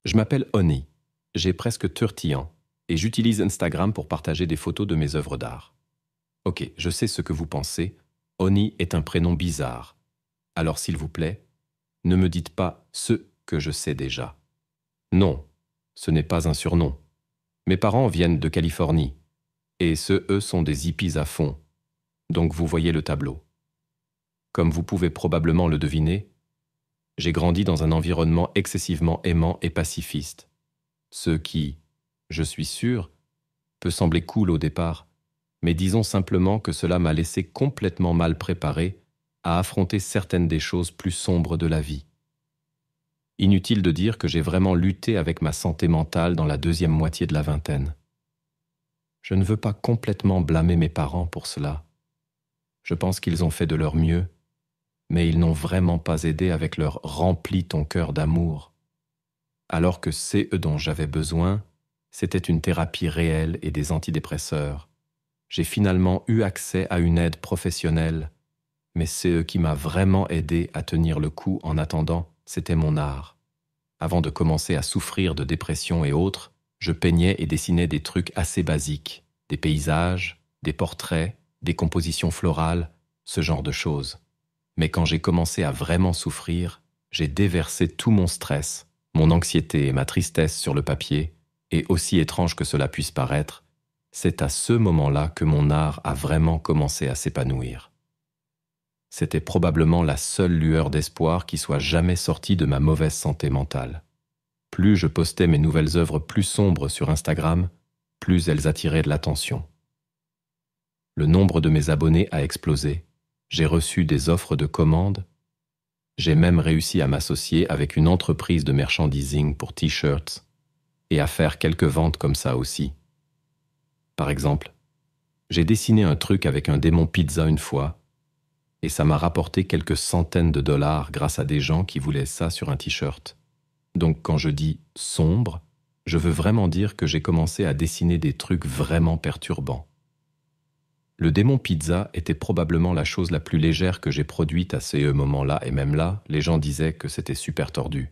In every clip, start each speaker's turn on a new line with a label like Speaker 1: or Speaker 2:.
Speaker 1: Je m'appelle Oni, j'ai presque 30 ans, et j'utilise Instagram pour partager des photos de mes œuvres d'art. Ok, je sais ce que vous pensez, Oni est un prénom bizarre. Alors s'il vous plaît, ne me dites pas ce que je sais déjà. Non, ce n'est pas un surnom. Mes parents viennent de Californie, et eux sont des hippies à fond, donc vous voyez le tableau. Comme vous pouvez probablement le deviner, j'ai grandi dans un environnement excessivement aimant et pacifiste, ce qui, je suis sûr, peut sembler cool au départ, mais disons simplement que cela m'a laissé complètement mal préparé à affronter certaines des choses plus sombres de la vie. Inutile de dire que j'ai vraiment lutté avec ma santé mentale dans la deuxième moitié de la vingtaine. Je ne veux pas complètement blâmer mes parents pour cela. Je pense qu'ils ont fait de leur mieux, mais ils n'ont vraiment pas aidé avec leur « remplis ton cœur d'amour ». Alors que ce dont j'avais besoin, c'était une thérapie réelle et des antidépresseurs. J'ai finalement eu accès à une aide professionnelle, mais ce qui m'a vraiment aidé à tenir le coup en attendant, c'était mon art. Avant de commencer à souffrir de dépression et autres, je peignais et dessinais des trucs assez basiques, des paysages, des portraits, des compositions florales, ce genre de choses. Mais quand j'ai commencé à vraiment souffrir, j'ai déversé tout mon stress, mon anxiété et ma tristesse sur le papier, et aussi étrange que cela puisse paraître, c'est à ce moment-là que mon art a vraiment commencé à s'épanouir. C'était probablement la seule lueur d'espoir qui soit jamais sortie de ma mauvaise santé mentale. Plus je postais mes nouvelles œuvres plus sombres sur Instagram, plus elles attiraient de l'attention. Le nombre de mes abonnés a explosé. J'ai reçu des offres de commandes. J'ai même réussi à m'associer avec une entreprise de merchandising pour t-shirts et à faire quelques ventes comme ça aussi. Par exemple, j'ai dessiné un truc avec un démon pizza une fois et ça m'a rapporté quelques centaines de dollars grâce à des gens qui voulaient ça sur un t-shirt. Donc quand je dis « sombre », je veux vraiment dire que j'ai commencé à dessiner des trucs vraiment perturbants. Le démon pizza était probablement la chose la plus légère que j'ai produite à ce moment-là, et même là, les gens disaient que c'était super tordu.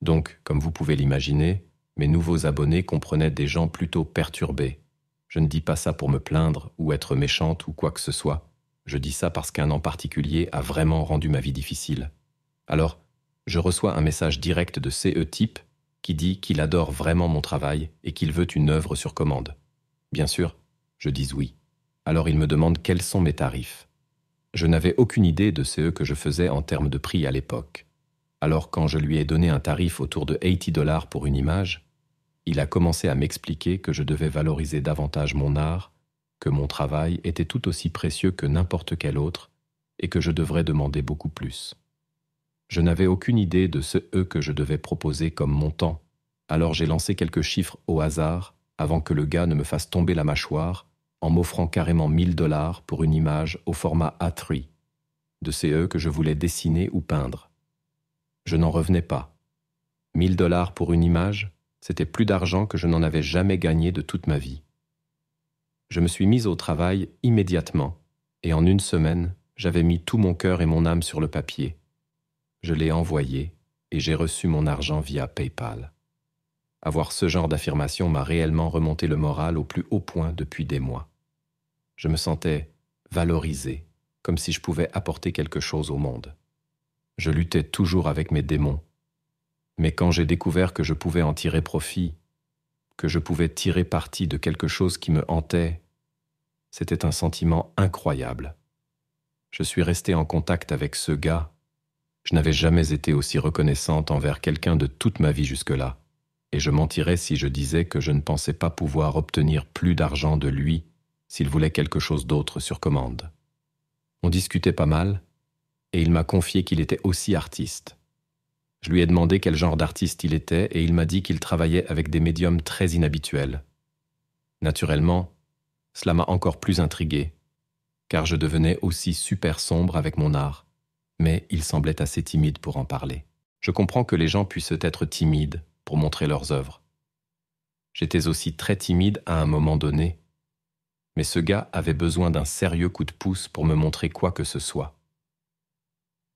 Speaker 1: Donc, comme vous pouvez l'imaginer, mes nouveaux abonnés comprenaient des gens plutôt perturbés. Je ne dis pas ça pour me plaindre ou être méchante ou quoi que ce soit. Je dis ça parce qu'un en particulier a vraiment rendu ma vie difficile. Alors, je reçois un message direct de CE type qui dit qu'il adore vraiment mon travail et qu'il veut une œuvre sur commande. Bien sûr, je dis oui. Alors il me demande quels sont mes tarifs. Je n'avais aucune idée de ce que je faisais en termes de prix à l'époque. Alors quand je lui ai donné un tarif autour de $80 pour une image, il a commencé à m'expliquer que je devais valoriser davantage mon art, que mon travail était tout aussi précieux que n'importe quel autre et que je devrais demander beaucoup plus. Je n'avais aucune idée de ce que je devais proposer comme montant, alors j'ai lancé quelques chiffres au hasard avant que le gars ne me fasse tomber la mâchoire en m'offrant carrément $1000 pour une image au format A3, de ces que je voulais dessiner ou peindre. Je n'en revenais pas. $1000 pour une image, c'était plus d'argent que je n'en avais jamais gagné de toute ma vie. Je me suis mise au travail immédiatement, et en une semaine, j'avais mis tout mon cœur et mon âme sur le papier. Je l'ai envoyé, et j'ai reçu mon argent via PayPal. Avoir ce genre d'affirmation m'a réellement remonté le moral au plus haut point depuis des mois. Je me sentais valorisé, comme si je pouvais apporter quelque chose au monde. Je luttais toujours avec mes démons, mais quand j'ai découvert que je pouvais en tirer profit, que je pouvais tirer parti de quelque chose qui me hantait, c'était un sentiment incroyable. Je suis restée en contact avec ce gars. Je n'avais jamais été aussi reconnaissante envers quelqu'un de toute ma vie jusque-là. Et je mentirais si je disais que je ne pensais pas pouvoir obtenir plus d'argent de lui s'il voulait quelque chose d'autre sur commande. On discutait pas mal, et il m'a confié qu'il était aussi artiste. Je lui ai demandé quel genre d'artiste il était, et il m'a dit qu'il travaillait avec des médiums très inhabituels. Naturellement, cela m'a encore plus intrigué, car je devenais aussi super sombre avec mon art, mais il semblait assez timide pour en parler. Je comprends que les gens puissent être timides pour montrer leurs œuvres. J'étais aussi très timide à un moment donné, mais ce gars avait besoin d'un sérieux coup de pouce pour me montrer quoi que ce soit.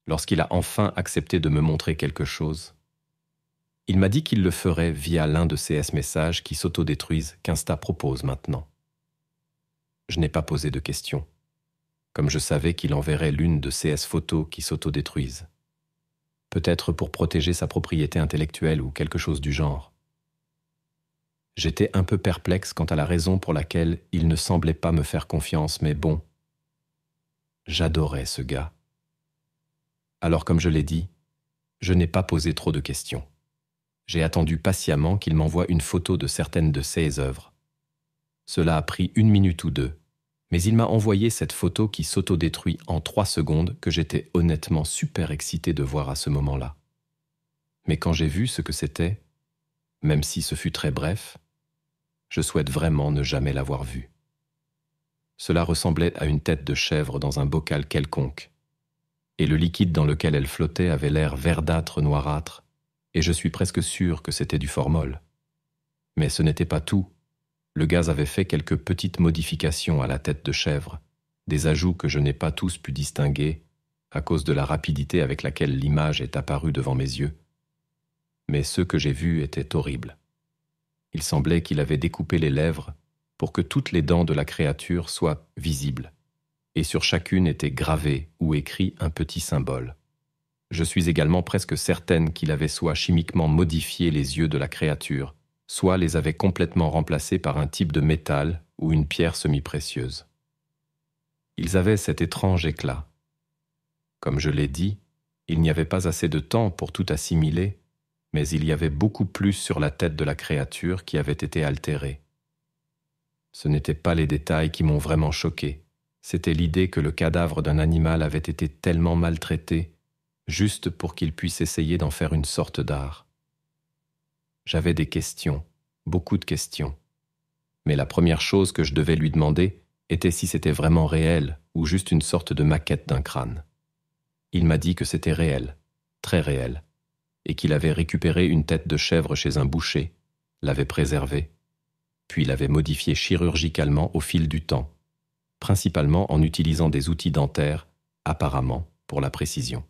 Speaker 1: Lorsqu'il a enfin accepté de me montrer quelque chose, Il m'a dit qu'il le ferait via l'un de ces S-messages qui s'autodétruisent qu'Insta propose maintenant. Je n'ai pas posé de questions, comme je savais qu'il enverrait l'une de ces S-photos qui s'autodétruisent. Peut-être pour protéger sa propriété intellectuelle ou quelque chose du genre. J'étais un peu perplexe quant à la raison pour laquelle il ne semblait pas me faire confiance, mais bon, j'adorais ce gars. Alors comme je l'ai dit, je n'ai pas posé trop de questions. J'ai attendu patiemment qu'il m'envoie une photo de certaines de ses œuvres. Cela a pris 1 minute ou 2, mais il m'a envoyé cette photo qui s'autodétruit en 3 secondes que j'étais honnêtement super excité de voir à ce moment-là. Mais quand j'ai vu ce que c'était, même si ce fut très bref, je souhaite vraiment ne jamais l'avoir vu. Cela ressemblait à une tête de chèvre dans un bocal quelconque, et le liquide dans lequel elle flottait avait l'air verdâtre noirâtre, et je suis presque sûr que c'était du formol. Mais ce n'était pas tout. Le gaz avait fait quelques petites modifications à la tête de chèvre, des ajouts que je n'ai pas tous pu distinguer à cause de la rapidité avec laquelle l'image est apparue devant mes yeux. Mais ceux que j'ai vus étaient horribles. Il semblait qu'il avait découpé les lèvres pour que toutes les dents de la créature soient visibles, et sur chacune était gravé ou écrit un petit symbole. Je suis également presque certaine qu'il avait soit chimiquement modifié les yeux de la créature, soit les avait complètement remplacés par un type de métal ou une pierre semi-précieuse. Ils avaient cet étrange éclat. Comme je l'ai dit, il n'y avait pas assez de temps pour tout assimiler, mais il y avait beaucoup plus sur la tête de la créature qui avait été altérée. Ce n'étaient pas les détails qui m'ont vraiment choqué, c'était l'idée que le cadavre d'un animal avait été tellement maltraité, juste pour qu'il puisse essayer d'en faire une sorte d'art. J'avais des questions, beaucoup de questions. Mais la première chose que je devais lui demander était si c'était vraiment réel ou juste une sorte de maquette d'un crâne. Il m'a dit que c'était réel, très réel, et qu'il avait récupéré une tête de chèvre chez un boucher, l'avait préservée, puis l'avait modifiée chirurgicalement au fil du temps, principalement en utilisant des outils dentaires, apparemment pour la précision.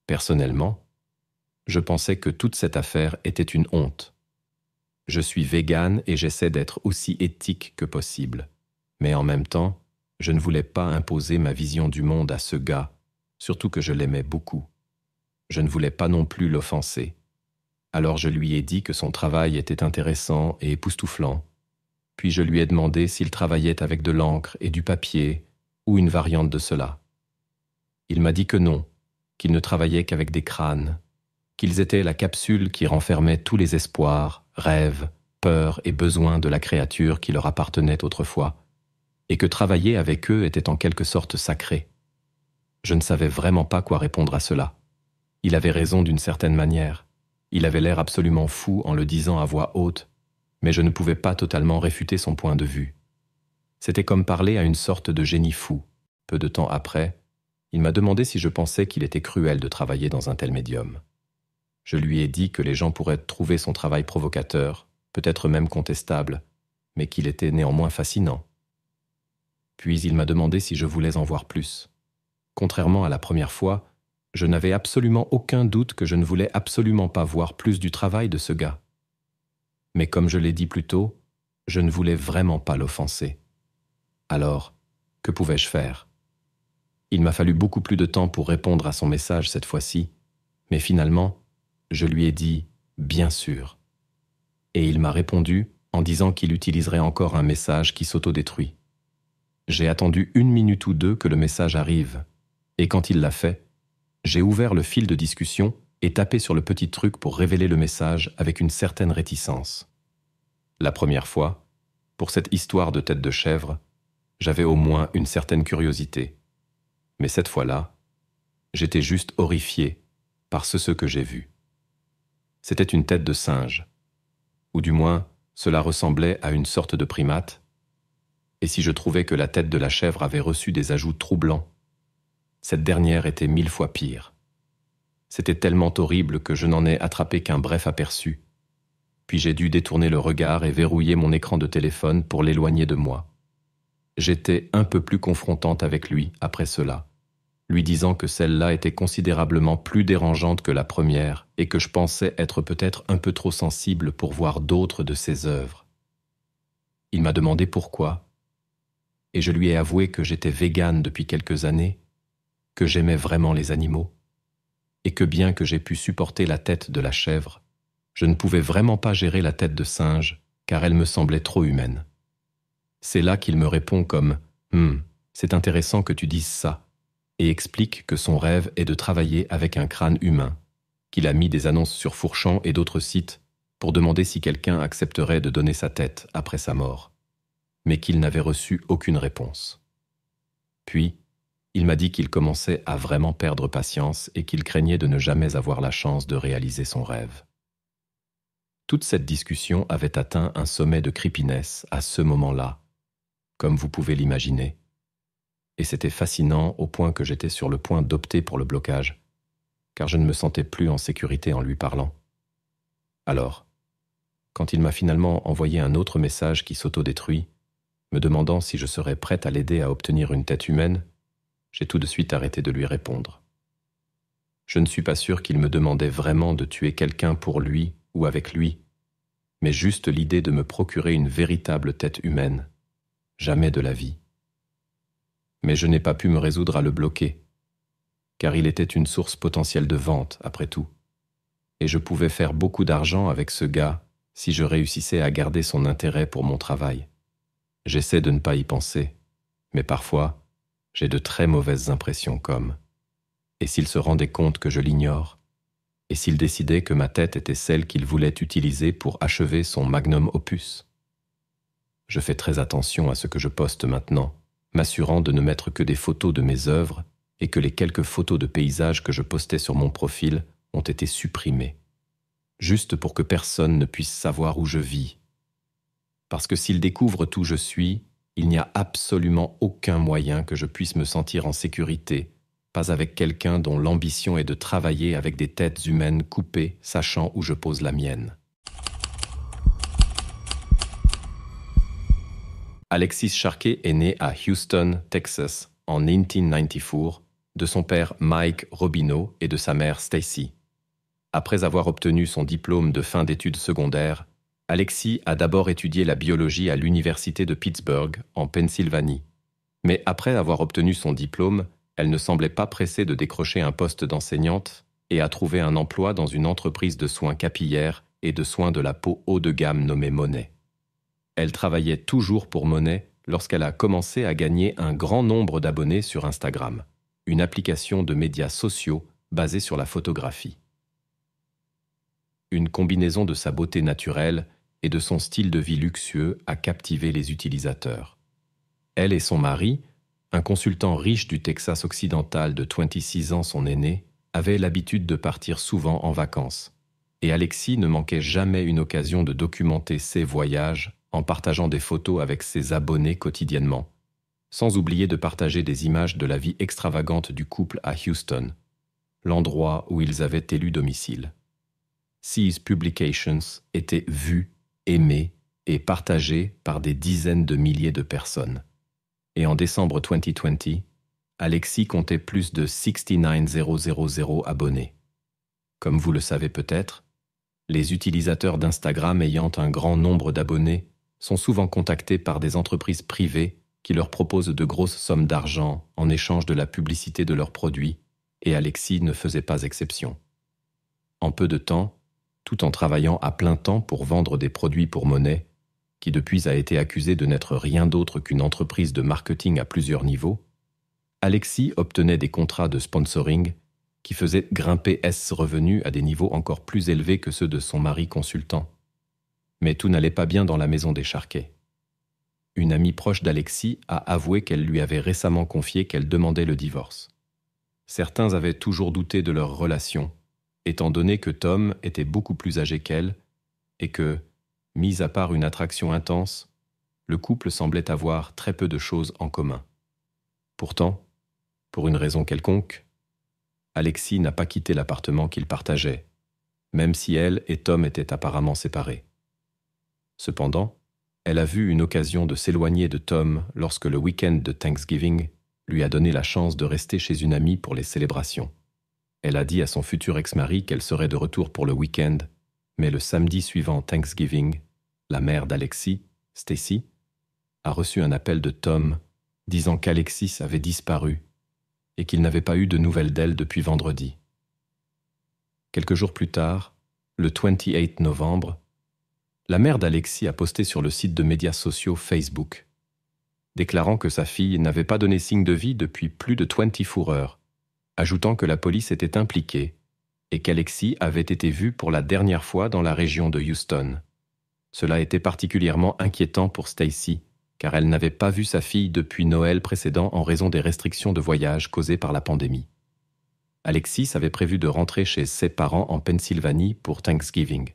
Speaker 1: Personnellement, je pensais que toute cette affaire était une honte. Je suis végane et j'essaie d'être aussi éthique que possible. Mais en même temps, je ne voulais pas imposer ma vision du monde à ce gars, surtout que je l'aimais beaucoup. Je ne voulais pas non plus l'offenser. Alors je lui ai dit que son travail était intéressant et époustouflant. Puis je lui ai demandé s'il travaillait avec de l'encre et du papier, ou une variante de cela. Il m'a dit que non, qu'il ne travaillait qu'avec des crânes, qu'ils étaient la capsule qui renfermait tous les espoirs, rêves, peurs et besoins de la créature qui leur appartenait autrefois, et que travailler avec eux était en quelque sorte sacré. Je ne savais vraiment pas quoi répondre à cela. Il avait raison d'une certaine manière. Il avait l'air absolument fou en le disant à voix haute, mais je ne pouvais pas totalement réfuter son point de vue. C'était comme parler à une sorte de génie fou. Peu de temps après, il m'a demandé si je pensais qu'il était cruel de travailler dans un tel médium. Je lui ai dit que les gens pourraient trouver son travail provocateur, peut-être même contestable, mais qu'il était néanmoins fascinant. Puis il m'a demandé si je voulais en voir plus. Contrairement à la première fois, je n'avais absolument aucun doute que je ne voulais absolument pas voir plus du travail de ce gars. Mais comme je l'ai dit plus tôt, je ne voulais vraiment pas l'offenser. Alors, que pouvais-je faire ? Il m'a fallu beaucoup plus de temps pour répondre à son message cette fois-ci, mais finalement, je lui ai dit « bien sûr ». Et il m'a répondu en disant qu'il utiliserait encore un message qui s'autodétruit. J'ai attendu 1 minute ou 2 que le message arrive, et quand il l'a fait, j'ai ouvert le fil de discussion et tapé sur le petit truc pour révéler le message avec une certaine réticence. La première fois, pour cette histoire de tête de chèvre, j'avais au moins une certaine curiosité. Mais cette fois-là, j'étais juste horrifié par ce que j'ai vu. C'était une tête de singe, ou du moins, cela ressemblait à une sorte de primate, et si je trouvais que la tête de la chèvre avait reçu des ajouts troublants, cette dernière était 1000 fois pire. C'était tellement horrible que je n'en ai attrapé qu'un bref aperçu, puis j'ai dû détourner le regard et verrouiller mon écran de téléphone pour l'éloigner de moi. J'étais un peu plus confrontante avec lui après cela, lui disant que celle-là était considérablement plus dérangeante que la première et que je pensais être peut-être un peu trop sensible pour voir d'autres de ses œuvres. Il m'a demandé pourquoi, et je lui ai avoué que j'étais végane depuis quelques années, que j'aimais vraiment les animaux, et que bien que j'ai pu supporter la tête de la chèvre, je ne pouvais vraiment pas gérer la tête de singe, car elle me semblait trop humaine. C'est là qu'il me répond comme « c'est intéressant que tu dises ça », et explique que son rêve est de travailler avec un crâne humain, qu'il a mis des annonces sur Fourchon et d'autres sites pour demander si quelqu'un accepterait de donner sa tête après sa mort, mais qu'il n'avait reçu aucune réponse. Puis, il m'a dit qu'il commençait à vraiment perdre patience et qu'il craignait de ne jamais avoir la chance de réaliser son rêve. Toute cette discussion avait atteint un sommet de creepiness à ce moment-là, comme vous pouvez l'imaginer, et c'était fascinant au point que j'étais sur le point d'opter pour le blocage, car je ne me sentais plus en sécurité en lui parlant. Alors, quand il m'a finalement envoyé un autre message qui s'autodétruit, me demandant si je serais prête à l'aider à obtenir une tête humaine, j'ai tout de suite arrêté de lui répondre. Je ne suis pas sûr qu'il me demandait vraiment de tuer quelqu'un pour lui ou avec lui, mais juste l'idée de me procurer une véritable tête humaine. Jamais de la vie. Mais je n'ai pas pu me résoudre à le bloquer, car il était une source potentielle de vente, après tout. Et je pouvais faire beaucoup d'argent avec ce gars si je réussissais à garder son intérêt pour mon travail. J'essaie de ne pas y penser, mais parfois, j'ai de très mauvaises impressions comme « et s'il se rendait compte que je l'ignore ?» et s'il décidait que ma tête était celle qu'il voulait utiliser pour achever son magnum opus. Je fais très attention à ce que je poste maintenant, m'assurant de ne mettre que des photos de mes œuvres et que les quelques photos de paysages que je postais sur mon profil ont été supprimées, juste pour que personne ne puisse savoir où je vis. Parce que s'il découvre tout je suis, il n'y a absolument aucun moyen que je puisse me sentir en sécurité, pas avec quelqu'un dont l'ambition est de travailler avec des têtes humaines coupées, sachant où je pose la mienne. Alexis Sharkey est né à Houston, Texas, en 1994, de son père Mike Robineau et de sa mère Stacy. Après avoir obtenu son diplôme de fin d'études secondaires, Alexis a d'abord étudié la biologie à l'université de Pittsburgh, en Pennsylvanie. Mais après avoir obtenu son diplôme, elle ne semblait pas pressée de décrocher un poste d'enseignante et a trouvé un emploi dans une entreprise de soins capillaires et de soins de la peau haut de gamme nommée Monet. Elle travaillait toujours pour Monet lorsqu'elle a commencé à gagner un grand nombre d'abonnés sur Instagram, une application de médias sociaux basée sur la photographie. Une combinaison de sa beauté naturelle et de son style de vie luxueux a captivé les utilisateurs. Elle et son mari, un consultant riche du Texas occidental de 26 ans son aîné, avaient l'habitude de partir souvent en vacances. Et Alexis ne manquait jamais une occasion de documenter ses voyages en partageant des photos avec ses abonnés quotidiennement, sans oublier de partager des images de la vie extravagante du couple à Houston, l'endroit où ils avaient élu domicile. Ces publications étaient vues, aimées et partagées par des dizaines de milliers de personnes. Et en décembre 2020, Alexis comptait plus de 69,000 abonnés. Comme vous le savez peut-être, les utilisateurs d'Instagram ayant un grand nombre d'abonnés sont souvent contactés par des entreprises privées qui leur proposent de grosses sommes d'argent en échange de la publicité de leurs produits, et Alexis ne faisait pas exception. En peu de temps, tout en travaillant à plein temps pour vendre des produits pour Monet, qui depuis a été accusée de n'être rien d'autre qu'une entreprise de marketing à plusieurs niveaux, Alexis obtenait des contrats de sponsoring qui faisaient grimper ses revenus à des niveaux encore plus élevés que ceux de son mari consultant. Mais tout n'allait pas bien dans la maison des Sharkey. Une amie proche d'Alexis a avoué qu'elle lui avait récemment confié qu'elle demandait le divorce. Certains avaient toujours douté de leur relation, étant donné que Tom était beaucoup plus âgé qu'elle et que, mis à part une attraction intense, le couple semblait avoir très peu de choses en commun. Pourtant, pour une raison quelconque, Alexis n'a pas quitté l'appartement qu'ils partageaient, même si elle et Tom étaient apparemment séparés. Cependant, elle a vu une occasion de s'éloigner de Tom lorsque le week-end de Thanksgiving lui a donné la chance de rester chez une amie pour les célébrations. Elle a dit à son futur ex-mari qu'elle serait de retour pour le week-end, mais le samedi suivant Thanksgiving, la mère d'Alexis, Stacy, a reçu un appel de Tom disant qu'Alexis avait disparu et qu'il n'avait pas eu de nouvelles d'elle depuis vendredi. Quelques jours plus tard, le 28 novembre, la mère d'Alexis a posté sur le site de médias sociaux Facebook, déclarant que sa fille n'avait pas donné signe de vie depuis plus de 24 heures, ajoutant que la police était impliquée et qu'Alexis avait été vue pour la dernière fois dans la région de Houston. Cela était particulièrement inquiétant pour Stacy, car elle n'avait pas vu sa fille depuis Noël précédent en raison des restrictions de voyage causées par la pandémie. Alexis avait prévu de rentrer chez ses parents en Pennsylvanie pour Thanksgiving.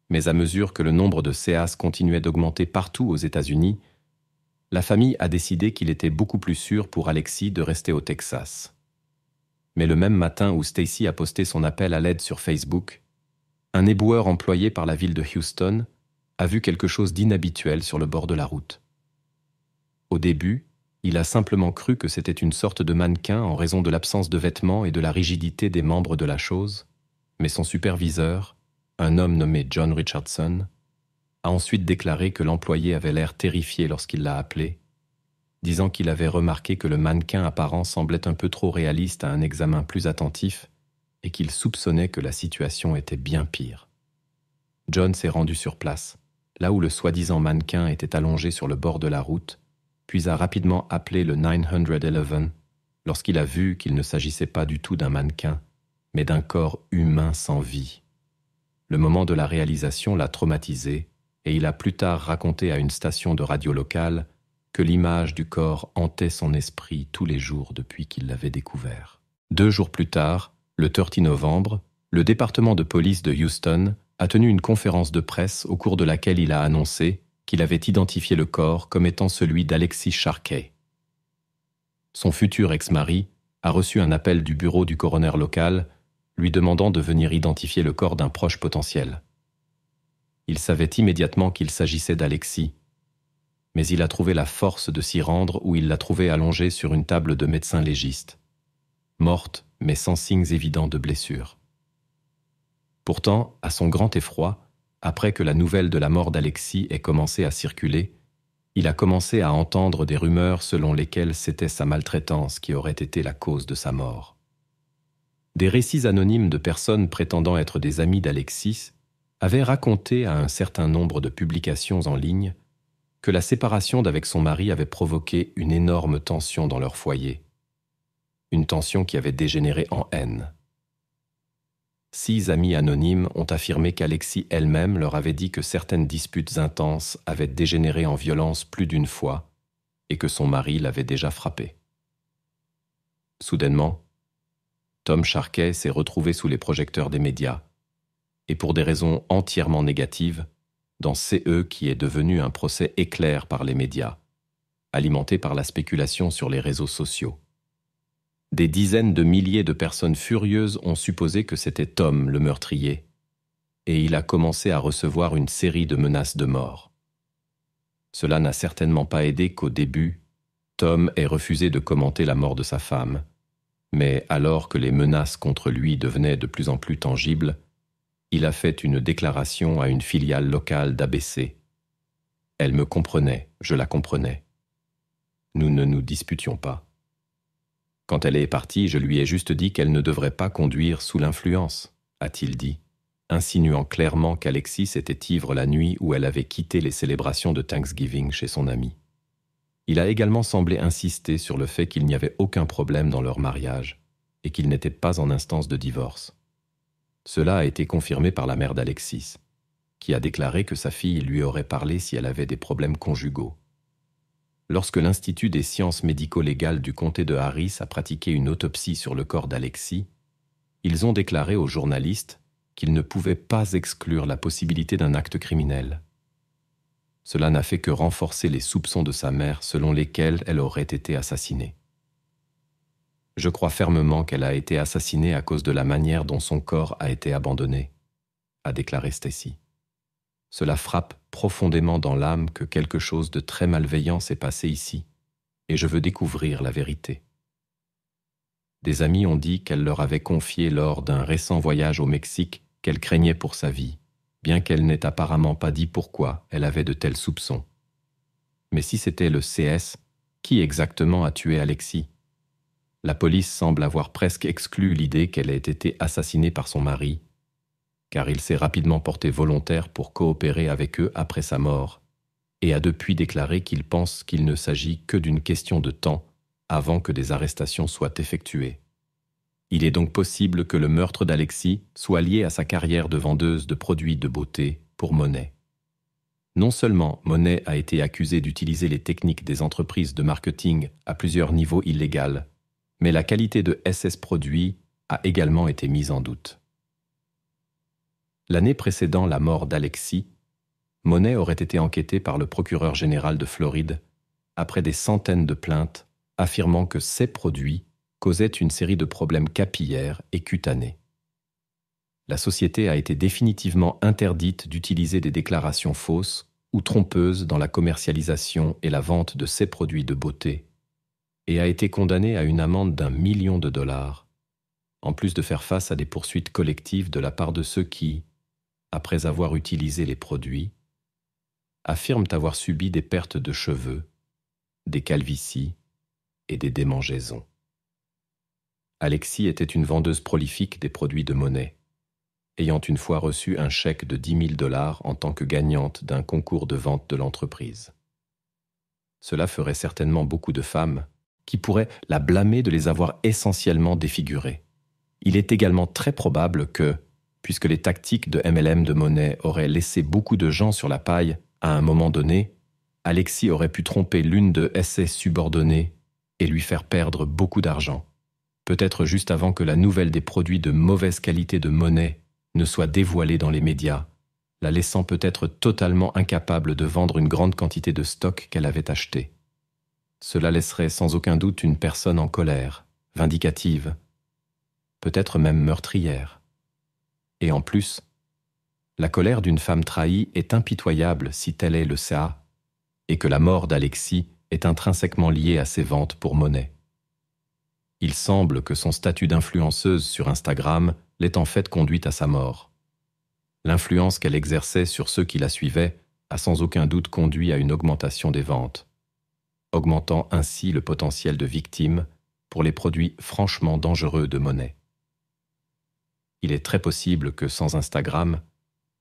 Speaker 1: Mais à mesure que le nombre de CAS continuait d'augmenter partout aux États-Unis, la famille a décidé qu'il était beaucoup plus sûr pour Alexis de rester au Texas. Mais le même matin où Stacy a posté son appel à l'aide sur Facebook, un éboueur employé par la ville de Houston a vu quelque chose d'inhabituel sur le bord de la route. Au début, il a simplement cru que c'était une sorte de mannequin en raison de l'absence de vêtements et de la rigidité des membres de la chose, mais son superviseur, un homme nommé John Richardson, a ensuite déclaré que l'employé avait l'air terrifié lorsqu'il l'a appelé, disant qu'il avait remarqué que le mannequin apparent semblait un peu trop réaliste à un examen plus attentif et qu'il soupçonnait que la situation était bien pire. John s'est rendu sur place, là où le soi-disant mannequin était allongé sur le bord de la route, puis a rapidement appelé le 911 lorsqu'il a vu qu'il ne s'agissait pas du tout d'un mannequin, mais d'un corps humain sans vie. Le moment de la réalisation l'a traumatisé et il a plus tard raconté à une station de radio locale que l'image du corps hantait son esprit tous les jours depuis qu'il l'avait découvert. 2 jours plus tard, le 30 novembre, le département de police de Houston a tenu une conférence de presse au cours de laquelle il a annoncé qu'il avait identifié le corps comme étant celui d'Alexis Sharkey. Son futur ex-mari a reçu un appel du bureau du coroner local lui demandant de venir identifier le corps d'un proche potentiel. Il savait immédiatement qu'il s'agissait d'Alexis, mais il a trouvé la force de s'y rendre où il l'a trouvée allongée sur une table de médecin légiste, morte mais sans signes évidents de blessure. Pourtant, à son grand effroi, après que la nouvelle de la mort d'Alexis ait commencé à circuler, il a commencé à entendre des rumeurs selon lesquelles c'était sa maltraitance qui aurait été la cause de sa mort. Des récits anonymes de personnes prétendant être des amis d'Alexis avaient raconté à un certain nombre de publications en ligne que la séparation d'avec son mari avait provoqué une énorme tension dans leur foyer, une tension qui avait dégénéré en haine. 6 amis anonymes ont affirmé qu'Alexis elle-même leur avait dit que certaines disputes intenses avaient dégénéré en violence plus d'une fois et que son mari l'avait déjà frappée. Soudainement, Tom Sharkey s'est retrouvé sous les projecteurs des médias, et pour des raisons entièrement négatives, dans CE qui est devenu un procès éclair par les médias, alimenté par la spéculation sur les réseaux sociaux. Des dizaines de milliers de personnes furieuses ont supposé que c'était Tom le meurtrier, et il a commencé à recevoir une série de menaces de mort. Cela n'a certainement pas aidé qu'au début, Tom ait refusé de commenter la mort de sa femme, mais alors que les menaces contre lui devenaient de plus en plus tangibles, il a fait une déclaration à une filiale locale d'ABC. Elle me comprenait, je la comprenais. Nous ne nous disputions pas. Quand elle est partie, je lui ai juste dit qu'elle ne devrait pas conduire sous l'influence, a-t-il dit, insinuant clairement qu'Alexis était ivre la nuit où elle avait quitté les célébrations de Thanksgiving chez son ami. Il a également semblé insister sur le fait qu'il n'y avait aucun problème dans leur mariage et qu'ils n'étaient pas en instance de divorce. Cela a été confirmé par la mère d'Alexis, qui a déclaré que sa fille lui aurait parlé si elle avait des problèmes conjugaux. Lorsque l'Institut des sciences médico-légales du comté de Harris a pratiqué une autopsie sur le corps d'Alexis, ils ont déclaré aux journalistes qu'ils ne pouvaient pas exclure la possibilité d'un acte criminel. Cela n'a fait que renforcer les soupçons de sa mère selon lesquels elle aurait été assassinée. Je crois fermement qu'elle a été assassinée à cause de la manière dont son corps a été abandonné, a déclaré Stacy. Cela frappe profondément dans l'âme que quelque chose de très malveillant s'est passé ici, et je veux découvrir la vérité. Des amis ont dit qu'elle leur avait confié lors d'un récent voyage au Mexique qu'elle craignait pour sa vie, bien qu'elle n'ait apparemment pas dit pourquoi elle avait de tels soupçons. Mais si c'était le CS, qui exactement a tué Alexis? La police semble avoir presque exclu l'idée qu'elle ait été assassinée par son mari, car il s'est rapidement porté volontaire pour coopérer avec eux après sa mort, et a depuis déclaré qu'il pense qu'il ne s'agit que d'une question de temps avant que des arrestations soient effectuées. Il est donc possible que le meurtre d'Alexis soit lié à sa carrière de vendeuse de produits de beauté pour Monet. Non seulement Monet a été accusée d'utiliser les techniques des entreprises de marketing à plusieurs niveaux illégaux, mais la qualité de SS produits a également été mise en doute. L'année précédant la mort d'Alexis, Monet aurait été enquêté par le procureur général de Floride après des centaines de plaintes affirmant que ces produits causaient une série de problèmes capillaires et cutanés. La société a été définitivement interdite d'utiliser des déclarations fausses ou trompeuses dans la commercialisation et la vente de ces produits de beauté et a été condamnée à une amende d'1 million de dollars, en plus de faire face à des poursuites collectives de la part de ceux qui, après avoir utilisé les produits, affirment avoir subi des pertes de cheveux, des calvities et des démangeaisons. Alexis était une vendeuse prolifique des produits de Monet, ayant une fois reçu un chèque de 10 000 dollars en tant que gagnante d'un concours de vente de l'entreprise. Cela ferait certainement beaucoup de femmes qui pourraient la blâmer de les avoir essentiellement défigurées. Il est également très probable que, puisque les tactiques de MLM de Monet auraient laissé beaucoup de gens sur la paille à un moment donné, Alexis aurait pu tromper l'une de ses subordonnées et lui faire perdre beaucoup d'argent, peut-être juste avant que la nouvelle des produits de mauvaise qualité de Monet ne soit dévoilée dans les médias, la laissant peut-être totalement incapable de vendre une grande quantité de stock qu'elle avait acheté. Cela laisserait sans aucun doute une personne en colère, vindicative, peut-être même meurtrière. Et en plus, la colère d'une femme trahie est impitoyable si tel est le cas, et que la mort d'Alexis est intrinsèquement liée à ses ventes pour Monet. Il semble que son statut d'influenceuse sur Instagram l'ait en fait conduite à sa mort. L'influence qu'elle exerçait sur ceux qui la suivaient a sans aucun doute conduit à une augmentation des ventes, augmentant ainsi le potentiel de victimes pour les produits franchement dangereux de Monet. Il est très possible que sans Instagram,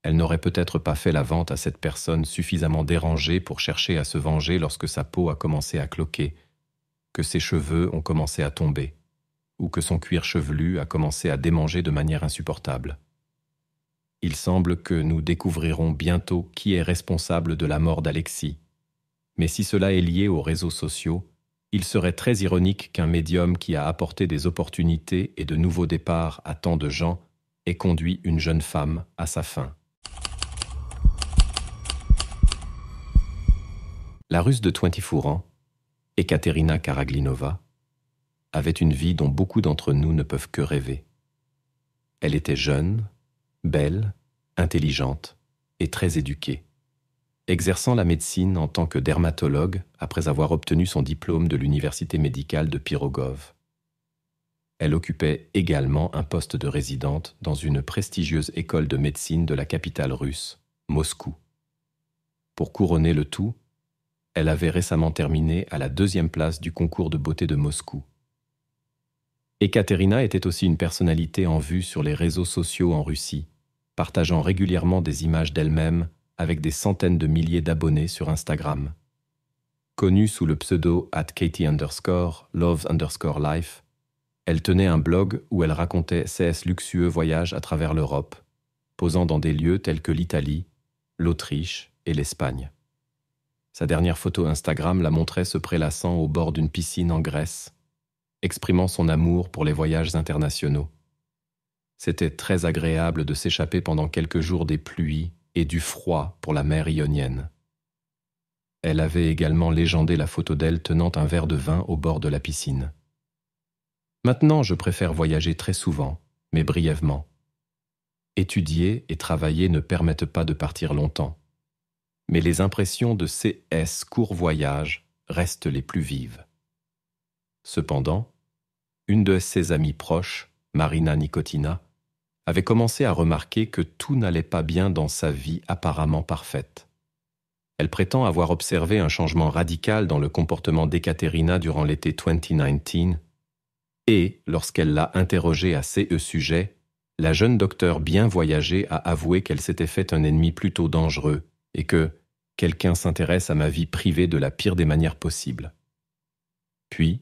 Speaker 1: elle n'aurait peut-être pas fait la vente à cette personne suffisamment dérangée pour chercher à se venger lorsque sa peau a commencé à cloquer, que ses cheveux ont commencé à tomber, ou que son cuir chevelu a commencé à démanger de manière insupportable. Il semble que nous découvrirons bientôt qui est responsable de la mort d'Alexis. Mais si cela est lié aux réseaux sociaux, il serait très ironique qu'un médium qui a apporté des opportunités et de nouveaux départs à tant de gens ait conduit une jeune femme à sa fin. La Russe de 24 ans, Ekaterina Karaglinova, avait une vie dont beaucoup d'entre nous ne peuvent que rêver. Elle était jeune, belle, intelligente et très éduquée, exerçant la médecine en tant que dermatologue après avoir obtenu son diplôme de l'université médicale de Pirogov. Elle occupait également un poste de résidente dans une prestigieuse école de médecine de la capitale russe, Moscou. Pour couronner le tout, elle avait récemment terminé à la 2e place du concours de beauté de Moscou. Ekaterina était aussi une personnalité en vue sur les réseaux sociaux en Russie, partageant régulièrement des images d'elle-même avec des centaines de milliers d'abonnés sur Instagram. Connue sous le pseudo @Katie_Loves_Life, elle tenait un blog où elle racontait ses luxueux voyages à travers l'Europe, posant dans des lieux tels que l'Italie, l'Autriche et l'Espagne. Sa dernière photo Instagram la montrait se prélassant au bord d'une piscine en Grèce, exprimant son amour pour les voyages internationaux. C'était très agréable de s'échapper pendant quelques jours des pluies et du froid pour la mer Ionienne. Elle avait également légendé la photo d'elle tenant un verre de vin au bord de la piscine. Maintenant, je préfère voyager très souvent, mais brièvement. Étudier et travailler ne permettent pas de partir longtemps. Mais les impressions de ces courts voyages restent les plus vives. Cependant, une de ses amies proches, Marina Nikotina, avait commencé à remarquer que tout n'allait pas bien dans sa vie apparemment parfaite. Elle prétend avoir observé un changement radical dans le comportement d'Ekaterina durant l'été 2019 et, lorsqu'elle l'a interrogée à ce sujet, la jeune docteure bien voyagée a avoué qu'elle s'était fait un ennemi plutôt dangereux et que « quelqu'un s'intéresse à ma vie privée de la pire des manières possibles ». Puis,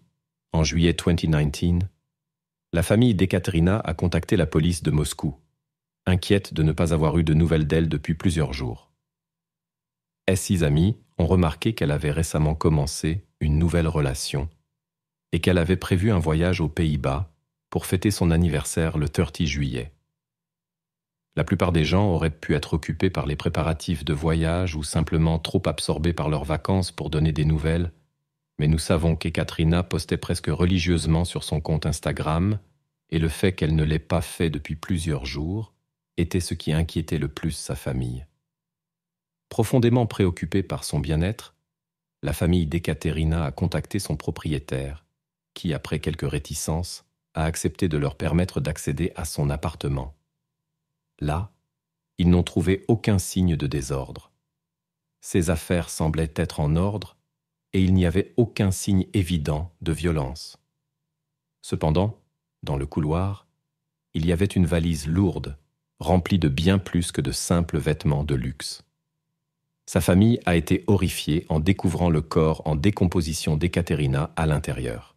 Speaker 1: en juillet 2019, la famille d'Ekaterina a contacté la police de Moscou, inquiète de ne pas avoir eu de nouvelles d'elle depuis plusieurs jours. Ses amis ont remarqué qu'elle avait récemment commencé une nouvelle relation et qu'elle avait prévu un voyage aux Pays-Bas pour fêter son anniversaire le 30 juillet. La plupart des gens auraient pu être occupés par les préparatifs de voyage ou simplement trop absorbés par leurs vacances pour donner des nouvelles, mais nous savons qu'Ekaterina postait presque religieusement sur son compte Instagram et le fait qu'elle ne l'ait pas fait depuis plusieurs jours était ce qui inquiétait le plus sa famille. Profondément préoccupée par son bien-être, la famille d'Ekaterina a contacté son propriétaire, qui, après quelques réticences, a accepté de leur permettre d'accéder à son appartement. Là, ils n'ont trouvé aucun signe de désordre. Ses affaires semblaient être en ordre et il n'y avait aucun signe évident de violence. Cependant, dans le couloir, il y avait une valise lourde, remplie de bien plus que de simples vêtements de luxe. Sa famille a été horrifiée en découvrant le corps en décomposition d'Ekaterina à l'intérieur.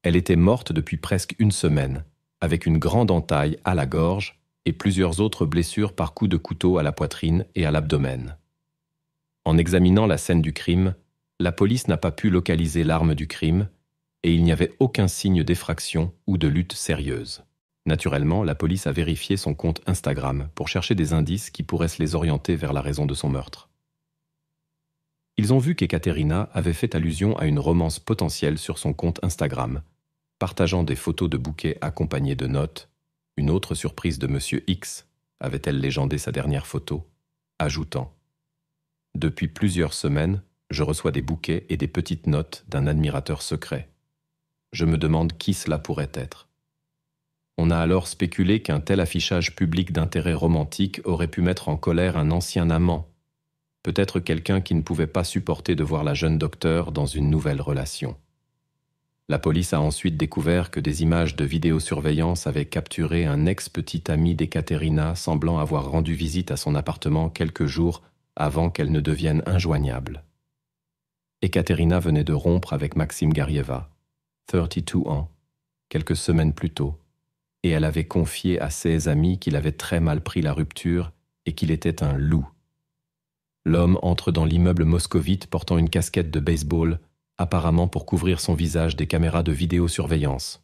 Speaker 1: Elle était morte depuis presque une semaine, avec une grande entaille à la gorge et plusieurs autres blessures par coups de couteau à la poitrine et à l'abdomen. En examinant la scène du crime, la police n'a pas pu localiser l'arme du crime et il n'y avait aucun signe d'effraction ou de lutte sérieuse. Naturellement, la police a vérifié son compte Instagram pour chercher des indices qui pourraient se les orienter vers la raison de son meurtre. Ils ont vu qu'Ekaterina avait fait allusion à une romance potentielle sur son compte Instagram, partageant des photos de bouquets accompagnés de notes. Une autre surprise de Monsieur X, avait-elle légendé sa dernière photo, ajoutant « Depuis plusieurs semaines, je reçois des bouquets et des petites notes d'un admirateur secret. Je me demande qui cela pourrait être. » On a alors spéculé qu'un tel affichage public d'intérêt romantique aurait pu mettre en colère un ancien amant, peut-être quelqu'un qui ne pouvait pas supporter de voir la jeune docteure dans une nouvelle relation. La police a ensuite découvert que des images de vidéosurveillance avaient capturé un ex-petit ami d'Ekaterina semblant avoir rendu visite à son appartement quelques jours avant qu'elle ne devienne injoignable. Ekaterina venait de rompre avec Maxime Garrieva, 32 ans, quelques semaines plus tôt, et elle avait confié à ses amis qu'il avait très mal pris la rupture et qu'il était un loup. L'homme entre dans l'immeuble moscovite portant une casquette de baseball, apparemment pour couvrir son visage des caméras de vidéosurveillance.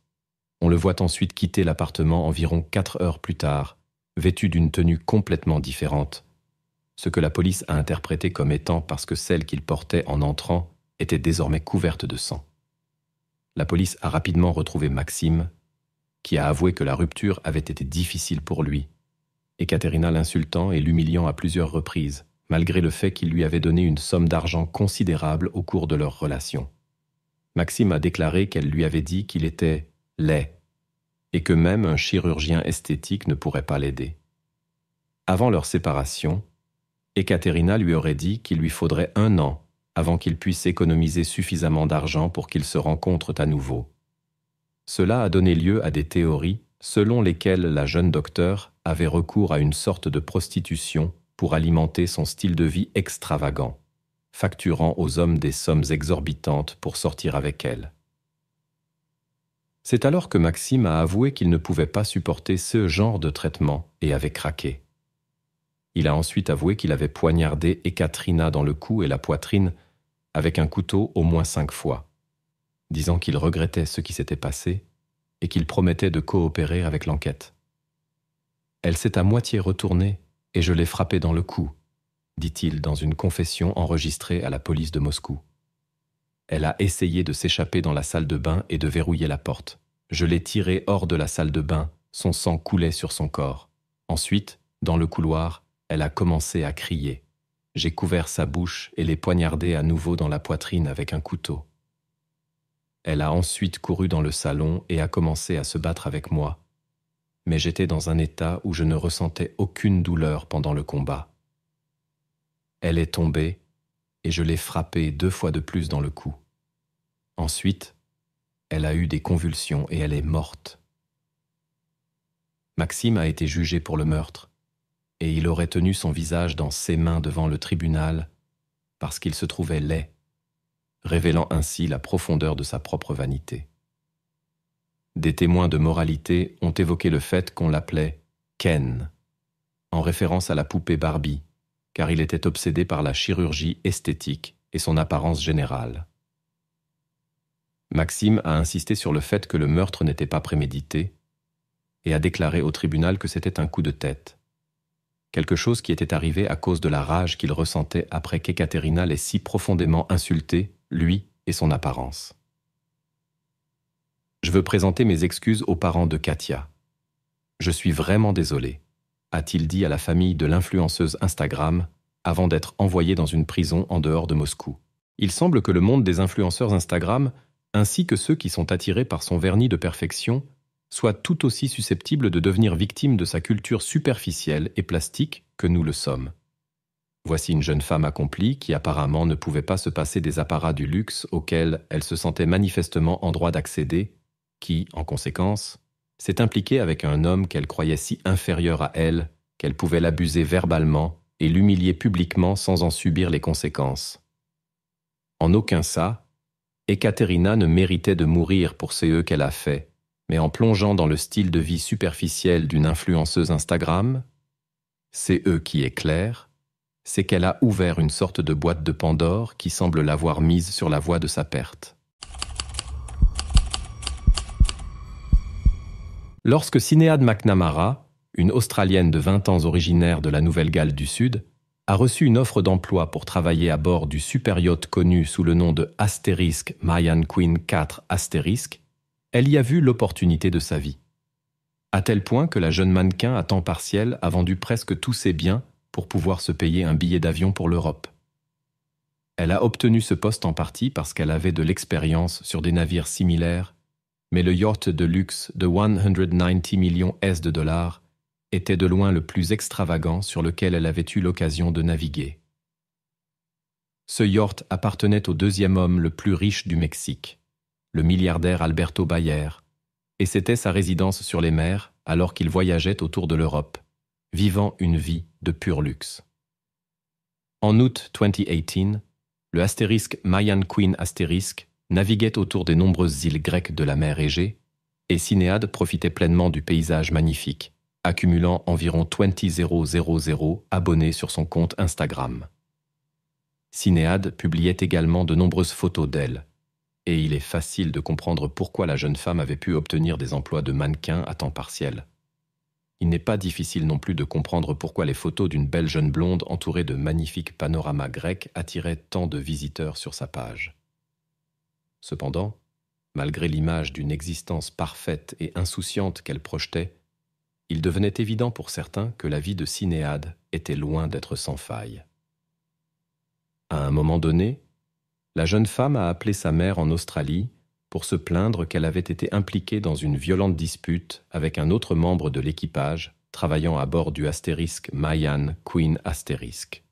Speaker 1: On le voit ensuite quitter l'appartement environ 4 heures plus tard, vêtu d'une tenue complètement différente, ce que la police a interprété comme étant parce que celle qu'il portait en entrant était désormais couverte de sang. La police a rapidement retrouvé Maxime, qui a avoué que la rupture avait été difficile pour lui, Ekaterina l'insultant et l'humiliant à plusieurs reprises, malgré le fait qu'il lui avait donné une somme d'argent considérable au cours de leur relation. Maxime a déclaré qu'elle lui avait dit qu'il était laid et que même un chirurgien esthétique ne pourrait pas l'aider. Avant leur séparation, Ekaterina lui aurait dit qu'il lui faudrait 1 an avant qu'ils puissent économiser suffisamment d'argent pour qu'ils se rencontrent à nouveau. Cela a donné lieu à des théories selon lesquelles la jeune docteure avait recours à une sorte de prostitution pour alimenter son style de vie extravagant, facturant aux hommes des sommes exorbitantes pour sortir avec elle. C'est alors que Maxime a avoué qu'il ne pouvait pas supporter ce genre de traitement et avait craqué. Il a ensuite avoué qu'il avait poignardé Ekaterina dans le cou et la poitrine avec un couteau au moins 5 fois, disant qu'il regrettait ce qui s'était passé et qu'il promettait de coopérer avec l'enquête. Elle s'est à moitié retournée et je l'ai frappée dans le cou, dit-il dans une confession enregistrée à la police de Moscou. Elle a essayé de s'échapper dans la salle de bain et de verrouiller la porte. Je l'ai tirée hors de la salle de bain, son sang coulait sur son corps. Ensuite, dans le couloir, elle a commencé à crier. J'ai couvert sa bouche et l'ai poignardée à nouveau dans la poitrine avec un couteau. Elle a ensuite couru dans le salon et a commencé à se battre avec moi. Mais j'étais dans un état où je ne ressentais aucune douleur pendant le combat. Elle est tombée et je l'ai frappée 2 fois de plus dans le cou. Ensuite, elle a eu des convulsions et elle est morte. Maxime a été jugé pour le meurtre et il aurait tenu son visage dans ses mains devant le tribunal parce qu'il se trouvait laid, révélant ainsi la profondeur de sa propre vanité. Des témoins de moralité ont évoqué le fait qu'on l'appelait Ken, en référence à la poupée Barbie, car il était obsédé par la chirurgie esthétique et son apparence générale. Maxime a insisté sur le fait que le meurtre n'était pas prémédité et a déclaré au tribunal que c'était un coup de tête, quelque chose qui était arrivé à cause de la rage qu'il ressentait après qu'Ekaterina l'ait si profondément insulté, lui et son apparence. Je veux présenter mes excuses aux parents de Katia. Je suis vraiment désolé, a-t-il dit à la famille de l'influenceuse Instagram avant d'être envoyé dans une prison en dehors de Moscou. Il semble que le monde des influenceurs Instagram, ainsi que ceux qui sont attirés par son vernis de perfection, soient tout aussi susceptibles de devenir victimes de sa culture superficielle et plastique que nous le sommes. Voici une jeune femme accomplie qui apparemment ne pouvait pas se passer des apparats du luxe auxquels elle se sentait manifestement en droit d'accéder, qui, en conséquence, s'est impliquée avec un homme qu'elle croyait si inférieur à elle qu'elle pouvait l'abuser verbalement et l'humilier publiquement sans en subir les conséquences. En aucun cas, Ekaterina ne méritait de mourir pour ce qu'elle a fait, mais en plongeant dans le style de vie superficiel d'une influenceuse Instagram, c'est qui est clair, c'est qu'elle a ouvert une sorte de boîte de Pandore qui semble l'avoir mise sur la voie de sa perte. Lorsque Sinéad McNamara, une Australienne de 20 ans originaire de la Nouvelle-Galles du Sud, a reçu une offre d'emploi pour travailler à bord du super yacht connu sous le nom de Asterisk Mayan Queen 4 Asterisk, elle y a vu l'opportunité de sa vie. À tel point que la jeune mannequin à temps partiel a vendu presque tous ses biens pour pouvoir se payer un billet d'avion pour l'Europe. Elle a obtenu ce poste en partie parce qu'elle avait de l'expérience sur des navires similaires, mais le yacht de luxe de 190 millions de dollars était de loin le plus extravagant sur lequel elle avait eu l'occasion de naviguer. Ce yacht appartenait au deuxième homme le plus riche du Mexique, le milliardaire Alberto Bayer, et c'était sa résidence sur les mers alors qu'il voyageait autour de l'Europe, vivant une vie de pur luxe. En août 2018, le Asterisk Mayan Queen Asterisk naviguait autour des nombreuses îles grecques de la mer Égée, et Sinéad profitait pleinement du paysage magnifique, accumulant environ 20 000 abonnés sur son compte Instagram. Sinéad publiait également de nombreuses photos d'elle, et il est facile de comprendre pourquoi la jeune femme avait pu obtenir des emplois de mannequin à temps partiel. Il n'est pas difficile non plus de comprendre pourquoi les photos d'une belle jeune blonde entourée de magnifiques panoramas grecs attiraient tant de visiteurs sur sa page. Cependant, malgré l'image d'une existence parfaite et insouciante qu'elle projetait, il devenait évident pour certains que la vie de Sinéad était loin d'être sans faille. À un moment donné, la jeune femme a appelé sa mère en Australie pour se plaindre qu'elle avait été impliquée dans une violente dispute avec un autre membre de l'équipage travaillant à bord du Asterisk Mayan Queen Asterisk,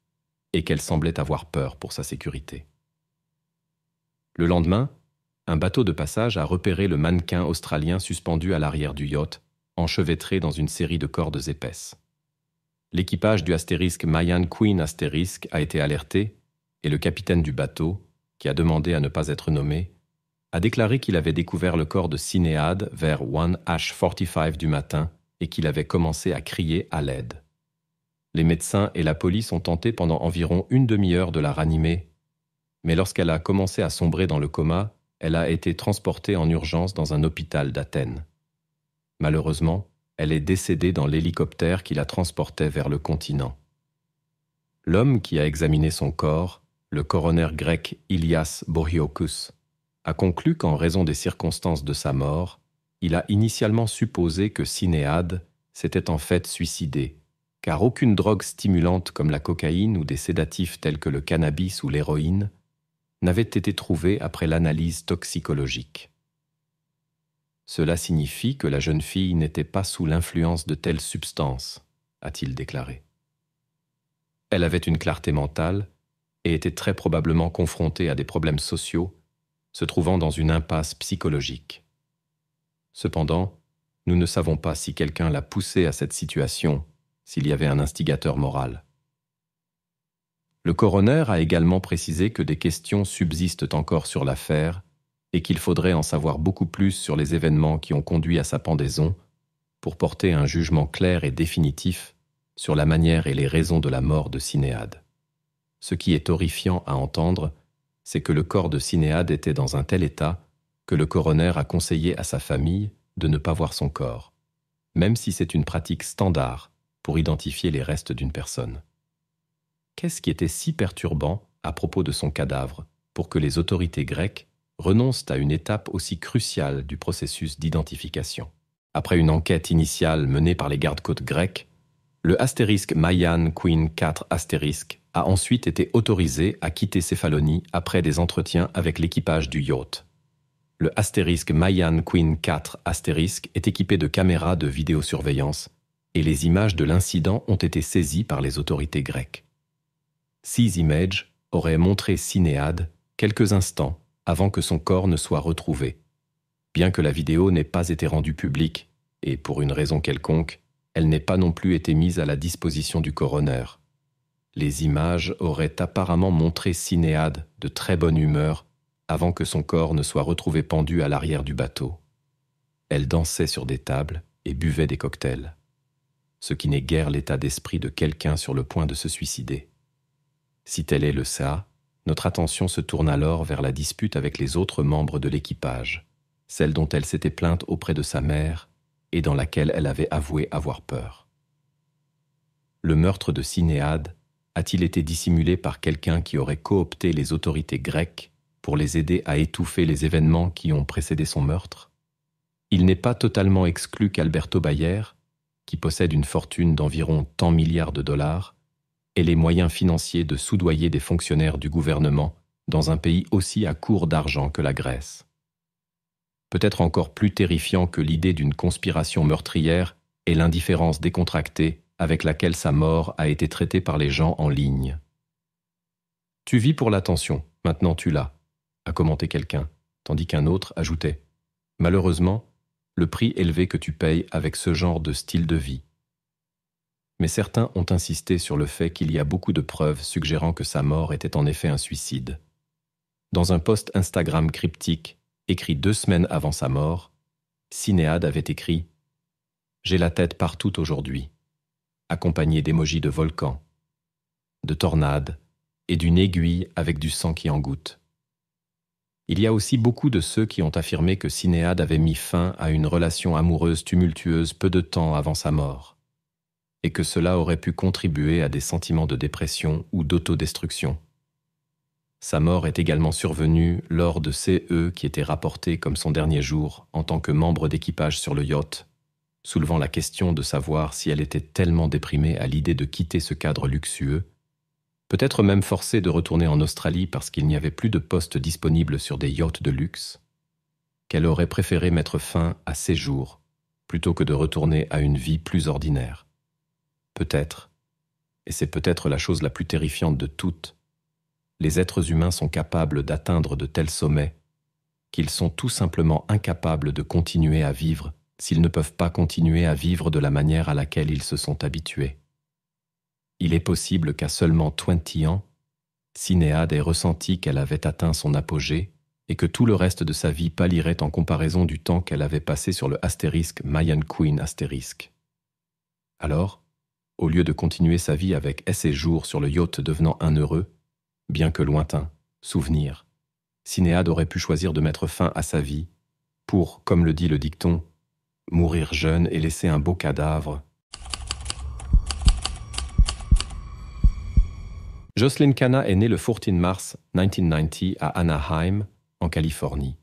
Speaker 1: et qu'elle semblait avoir peur pour sa sécurité. Le lendemain, un bateau de passage a repéré le mannequin australien suspendu à l'arrière du yacht, enchevêtré dans une série de cordes épaisses. L'équipage du Asterisk Mayan Queen Asterisk a été alerté et le capitaine du bateau, qui a demandé à ne pas être nommé, a déclaré qu'il avait découvert le corps de Sinéad vers 1h45 du matin et qu'il avait commencé à crier à l'aide. Les médecins et la police ont tenté pendant environ une demi-heure de la ranimer, mais lorsqu'elle a commencé à sombrer dans le coma, elle a été transportée en urgence dans un hôpital d'Athènes. Malheureusement, elle est décédée dans l'hélicoptère qui la transportait vers le continent. L'homme qui a examiné son corps, le coroner grec Ilias Bohiokus, a conclu qu'en raison des circonstances de sa mort, il a initialement supposé que Sinéad s'était en fait suicidée, car aucune drogue stimulante comme la cocaïne ou des sédatifs tels que le cannabis ou l'héroïne n'avait été trouvée après l'analyse toxicologique. Cela signifie que la jeune fille n'était pas sous l'influence de telles substances, a-t-il déclaré. Elle avait une clarté mentale et était très probablement confrontée à des problèmes sociaux, se trouvant dans une impasse psychologique. Cependant, nous ne savons pas si quelqu'un l'a poussée à cette situation, s'il y avait un instigateur moral. Le coroner a également précisé que des questions subsistent encore sur l'affaire et qu'il faudrait en savoir beaucoup plus sur les événements qui ont conduit à sa pendaison pour porter un jugement clair et définitif sur la manière et les raisons de la mort de Sinéad. Ce qui est horrifiant à entendre, c'est que le corps de Sinéad était dans un tel état que le coroner a conseillé à sa famille de ne pas voir son corps, même si c'est une pratique standard pour identifier les restes d'une personne. Qu'est-ce qui était si perturbant à propos de son cadavre pour que les autorités grecques renoncent à une étape aussi cruciale du processus d'identification? Après une enquête initiale menée par les gardes-côtes grecs, le * Mayan Queen 4 * a ensuite été autorisé à quitter Céphalonie après des entretiens avec l'équipage du yacht. Le * Mayan Queen 4 * est équipé de caméras de vidéosurveillance et les images de l'incident ont été saisies par les autorités grecques. Sea Image aurait montré Sinéad quelques instants avant que son corps ne soit retrouvé. Bien que la vidéo n'ait pas été rendue publique, et pour une raison quelconque, elle n'ait pas non plus été mise à la disposition du coroner. Les images auraient apparemment montré Sinéad de très bonne humeur avant que son corps ne soit retrouvé pendu à l'arrière du bateau. Elle dansait sur des tables et buvait des cocktails, ce qui n'est guère l'état d'esprit de quelqu'un sur le point de se suicider. Si tel est le cas, notre attention se tourne alors vers la dispute avec les autres membres de l'équipage, celle dont elle s'était plainte auprès de sa mère et dans laquelle elle avait avoué avoir peur. Le meurtre de Sinéad a-t-il été dissimulé par quelqu'un qui aurait coopté les autorités grecques pour les aider à étouffer les événements qui ont précédé son meurtre? Il n'est pas totalement exclu qu'Alberto Bayer, qui possède une fortune d'environ tant milliards de dollars, ait les moyens financiers de soudoyer des fonctionnaires du gouvernement dans un pays aussi à court d'argent que la Grèce. Peut-être encore plus terrifiant que l'idée d'une conspiration meurtrière est l'indifférence décontractée avec laquelle sa mort a été traitée par les gens en ligne. « Tu vis pour l'attention, maintenant tu l'as », a commenté quelqu'un, tandis qu'un autre ajoutait « Malheureusement, le prix élevé que tu payes avec ce genre de style de vie. » Mais certains ont insisté sur le fait qu'il y a beaucoup de preuves suggérant que sa mort était en effet un suicide. Dans un post Instagram cryptique, écrit 2 semaines avant sa mort, Sinéad avait écrit « J'ai la tête partout aujourd'hui », accompagné d'émojis de volcans, de tornades et d'une aiguille avec du sang qui en goutte. Il y a aussi beaucoup de ceux qui ont affirmé que Sinéad avait mis fin à une relation amoureuse tumultueuse peu de temps avant sa mort, et que cela aurait pu contribuer à des sentiments de dépression ou d'autodestruction. Sa mort est également survenue lors de CE qui était rapporté comme son dernier jour en tant que membre d'équipage sur le yacht, soulevant la question de savoir si elle était tellement déprimée à l'idée de quitter ce cadre luxueux, peut-être même forcée de retourner en Australie parce qu'il n'y avait plus de postes disponibles sur des yachts de luxe, qu'elle aurait préféré mettre fin à ses jours plutôt que de retourner à une vie plus ordinaire. Peut-être, et c'est peut-être la chose la plus terrifiante de toutes, les êtres humains sont capables d'atteindre de tels sommets qu'ils sont tout simplement incapables de continuer à vivre s'ils ne peuvent pas continuer à vivre de la manière à laquelle ils se sont habitués. Il est possible qu'à seulement 20 ans, Sinéad ait ressenti qu'elle avait atteint son apogée et que tout le reste de sa vie pâlirait en comparaison du temps qu'elle avait passé sur le * Mayan Queen *. Alors, au lieu de continuer sa vie avec ses jours sur le yacht devenant un heureux, bien que lointain, souvenir, Sinéad aurait pu choisir de mettre fin à sa vie pour, comme le dit le dicton, mourir jeune et laisser un beau cadavre. Jocelyn Cana est née le 14 mars 1990 à Anaheim, en Californie,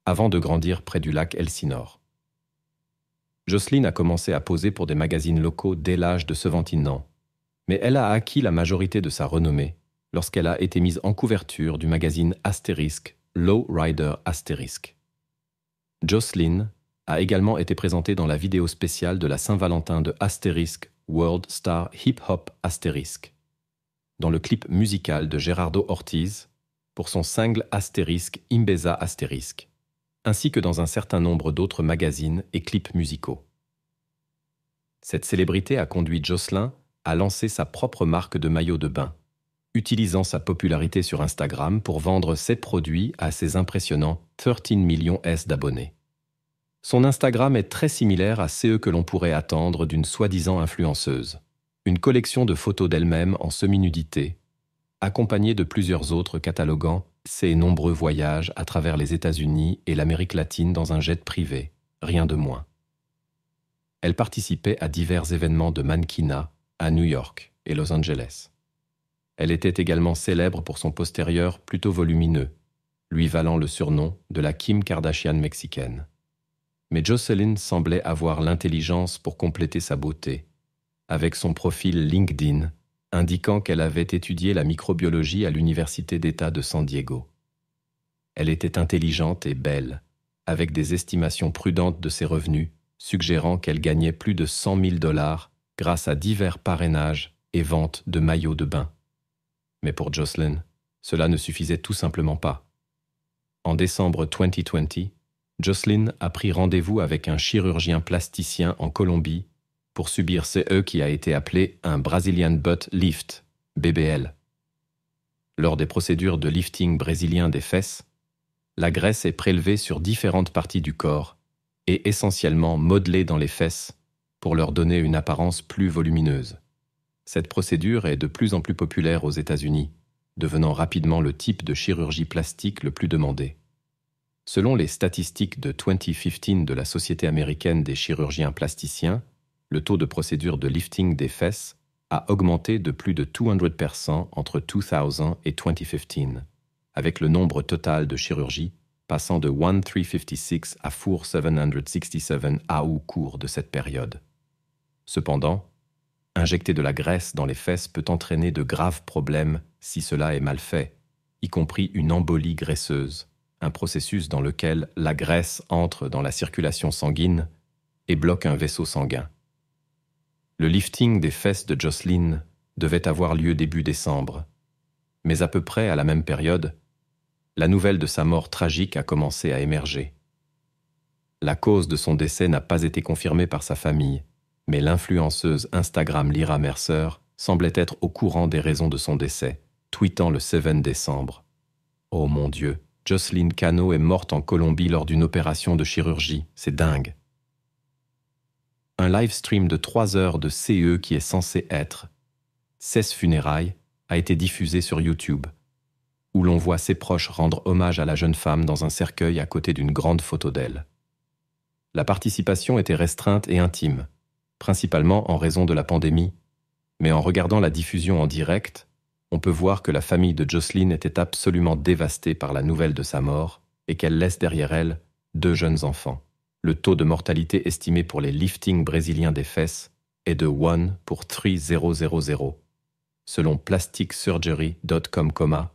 Speaker 1: avant de grandir près du lac Elsinore. Jocelyn a commencé à poser pour des magazines locaux dès l'âge de 17 ans, mais elle a acquis la majorité de sa renommée lorsqu'elle a été mise en couverture du magazine * Low Rider *. Jocelyn a également été présenté dans la vidéo spéciale de la Saint-Valentin de Asterisk, World Star Hip Hop Asterisk, dans le clip musical de Gerardo Ortiz pour son single Asterisk Imbeza Asterisk, ainsi que dans un certain nombre d'autres magazines et clips musicaux. Cette célébrité a conduit Jocelyn à lancer sa propre marque de maillot de bain, utilisant sa popularité sur Instagram pour vendre ses produits à ses impressionnants 13 millions d'abonnés. Son Instagram est très similaire à ceux que l'on pourrait attendre d'une soi-disant influenceuse. Une collection de photos d'elle-même en semi-nudité, accompagnée de plusieurs autres cataloguant ses nombreux voyages à travers les États-Unis et l'Amérique latine dans un jet privé, rien de moins. Elle participait à divers événements de mannequinat à New York et Los Angeles. Elle était également célèbre pour son postérieur plutôt volumineux, lui valant le surnom de la Kim Kardashian mexicaine. Mais Jocelyn semblait avoir l'intelligence pour compléter sa beauté, avec son profil LinkedIn, indiquant qu'elle avait étudié la microbiologie à l'Université d'État de San Diego. Elle était intelligente et belle, avec des estimations prudentes de ses revenus, suggérant qu'elle gagnait plus de 100 000 $ grâce à divers parrainages et ventes de maillots de bain. Mais pour Jocelyn, cela ne suffisait tout simplement pas. En décembre 2020, Jocelyn a pris rendez-vous avec un chirurgien plasticien en Colombie pour subir ce qui a été appelé un Brazilian Butt Lift, BBL. Lors des procédures de lifting brésilien des fesses, la graisse est prélevée sur différentes parties du corps et essentiellement modelée dans les fesses pour leur donner une apparence plus volumineuse. Cette procédure est de plus en plus populaire aux États-Unis, devenant rapidement le type de chirurgie plastique le plus demandé. Selon les statistiques de 2015 de la Société américaine des chirurgiens plasticiens, le taux de procédure de lifting des fesses a augmenté de plus de 200% entre 2000 et 2015, avec le nombre total de chirurgies passant de 1356 à 4767 au cours de cette période. Cependant, injecter de la graisse dans les fesses peut entraîner de graves problèmes si cela est mal fait, y compris une embolie graisseuse, un processus dans lequel la graisse entre dans la circulation sanguine et bloque un vaisseau sanguin. Le lifting des fesses de Jocelyn devait avoir lieu début décembre, mais à peu près à la même période, la nouvelle de sa mort tragique a commencé à émerger. La cause de son décès n'a pas été confirmée par sa famille, mais l'influenceuse Instagram Lyra Mercer semblait être au courant des raisons de son décès, tweetant le 7 décembre. « Oh mon Dieu, Jocelyn Cano est morte en Colombie lors d'une opération de chirurgie, c'est dingue. » Un live stream de 3 heures de CE qui est censé être 16 funérailles a été diffusé sur YouTube, où l'on voit ses proches rendre hommage à la jeune femme dans un cercueil à côté d'une grande photo d'elle. La participation était restreinte et intime, principalement en raison de la pandémie, mais en regardant la diffusion en direct, on peut voir que la famille de Jocelyn était absolument dévastée par la nouvelle de sa mort et qu'elle laisse derrière elle 2 jeunes enfants. Le taux de mortalité estimé pour les liftings brésiliens des fesses est de 1 pour 3000, selon plasticsurgery.com,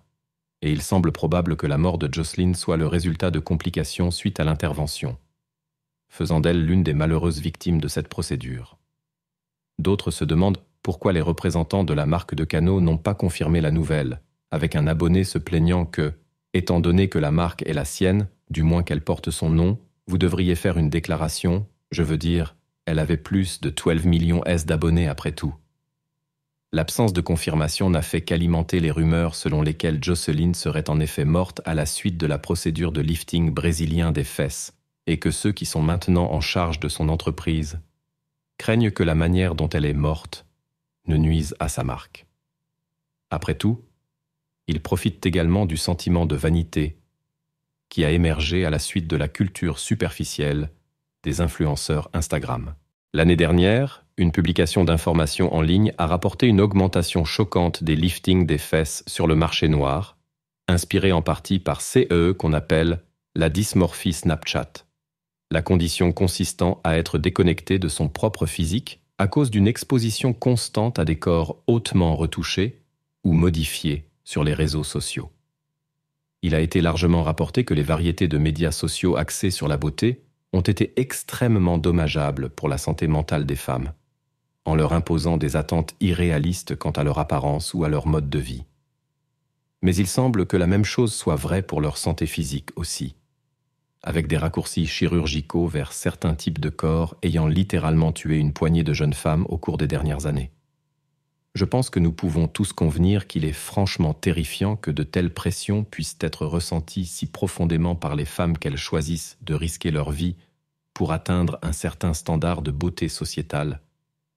Speaker 1: et il semble probable que la mort de Jocelyn soit le résultat de complications suite à l'intervention, faisant d'elle l'une des malheureuses victimes de cette procédure. D'autres se demandent pourquoi les représentants de la marque de Cano n'ont pas confirmé la nouvelle, avec un abonné se plaignant que, étant donné que la marque est la sienne, du moins qu'elle porte son nom, vous devriez faire une déclaration, je veux dire, elle avait plus de 12 millions d'abonnés après tout. L'absence de confirmation n'a fait qu'alimenter les rumeurs selon lesquelles Jocelyn serait en effet morte à la suite de la procédure de lifting brésilien des fesses, et que ceux qui sont maintenant en charge de son entreprise craignent que la manière dont elle est morte ne nuise à sa marque. Après tout, ils profitent également du sentiment de vanité qui a émergé à la suite de la culture superficielle des influenceurs Instagram. L'année dernière, une publication d'informations en ligne a rapporté une augmentation choquante des liftings des fesses sur le marché noir, inspirée en partie par CE qu'on appelle la dysmorphie Snapchat, la condition consistant à être déconnecté de son propre physique à cause d'une exposition constante à des corps hautement retouchés ou modifiés sur les réseaux sociaux. Il a été largement rapporté que les variétés de médias sociaux axés sur la beauté ont été extrêmement dommageables pour la santé mentale des femmes, en leur imposant des attentes irréalistes quant à leur apparence ou à leur mode de vie. Mais il semble que la même chose soit vraie pour leur santé physique aussi, avec des raccourcis chirurgicaux vers certains types de corps ayant littéralement tué une poignée de jeunes femmes au cours des dernières années. Je pense que nous pouvons tous convenir qu'il est franchement terrifiant que de telles pressions puissent être ressenties si profondément par les femmes qu'elles choisissent de risquer leur vie pour atteindre un certain standard de beauté sociétale,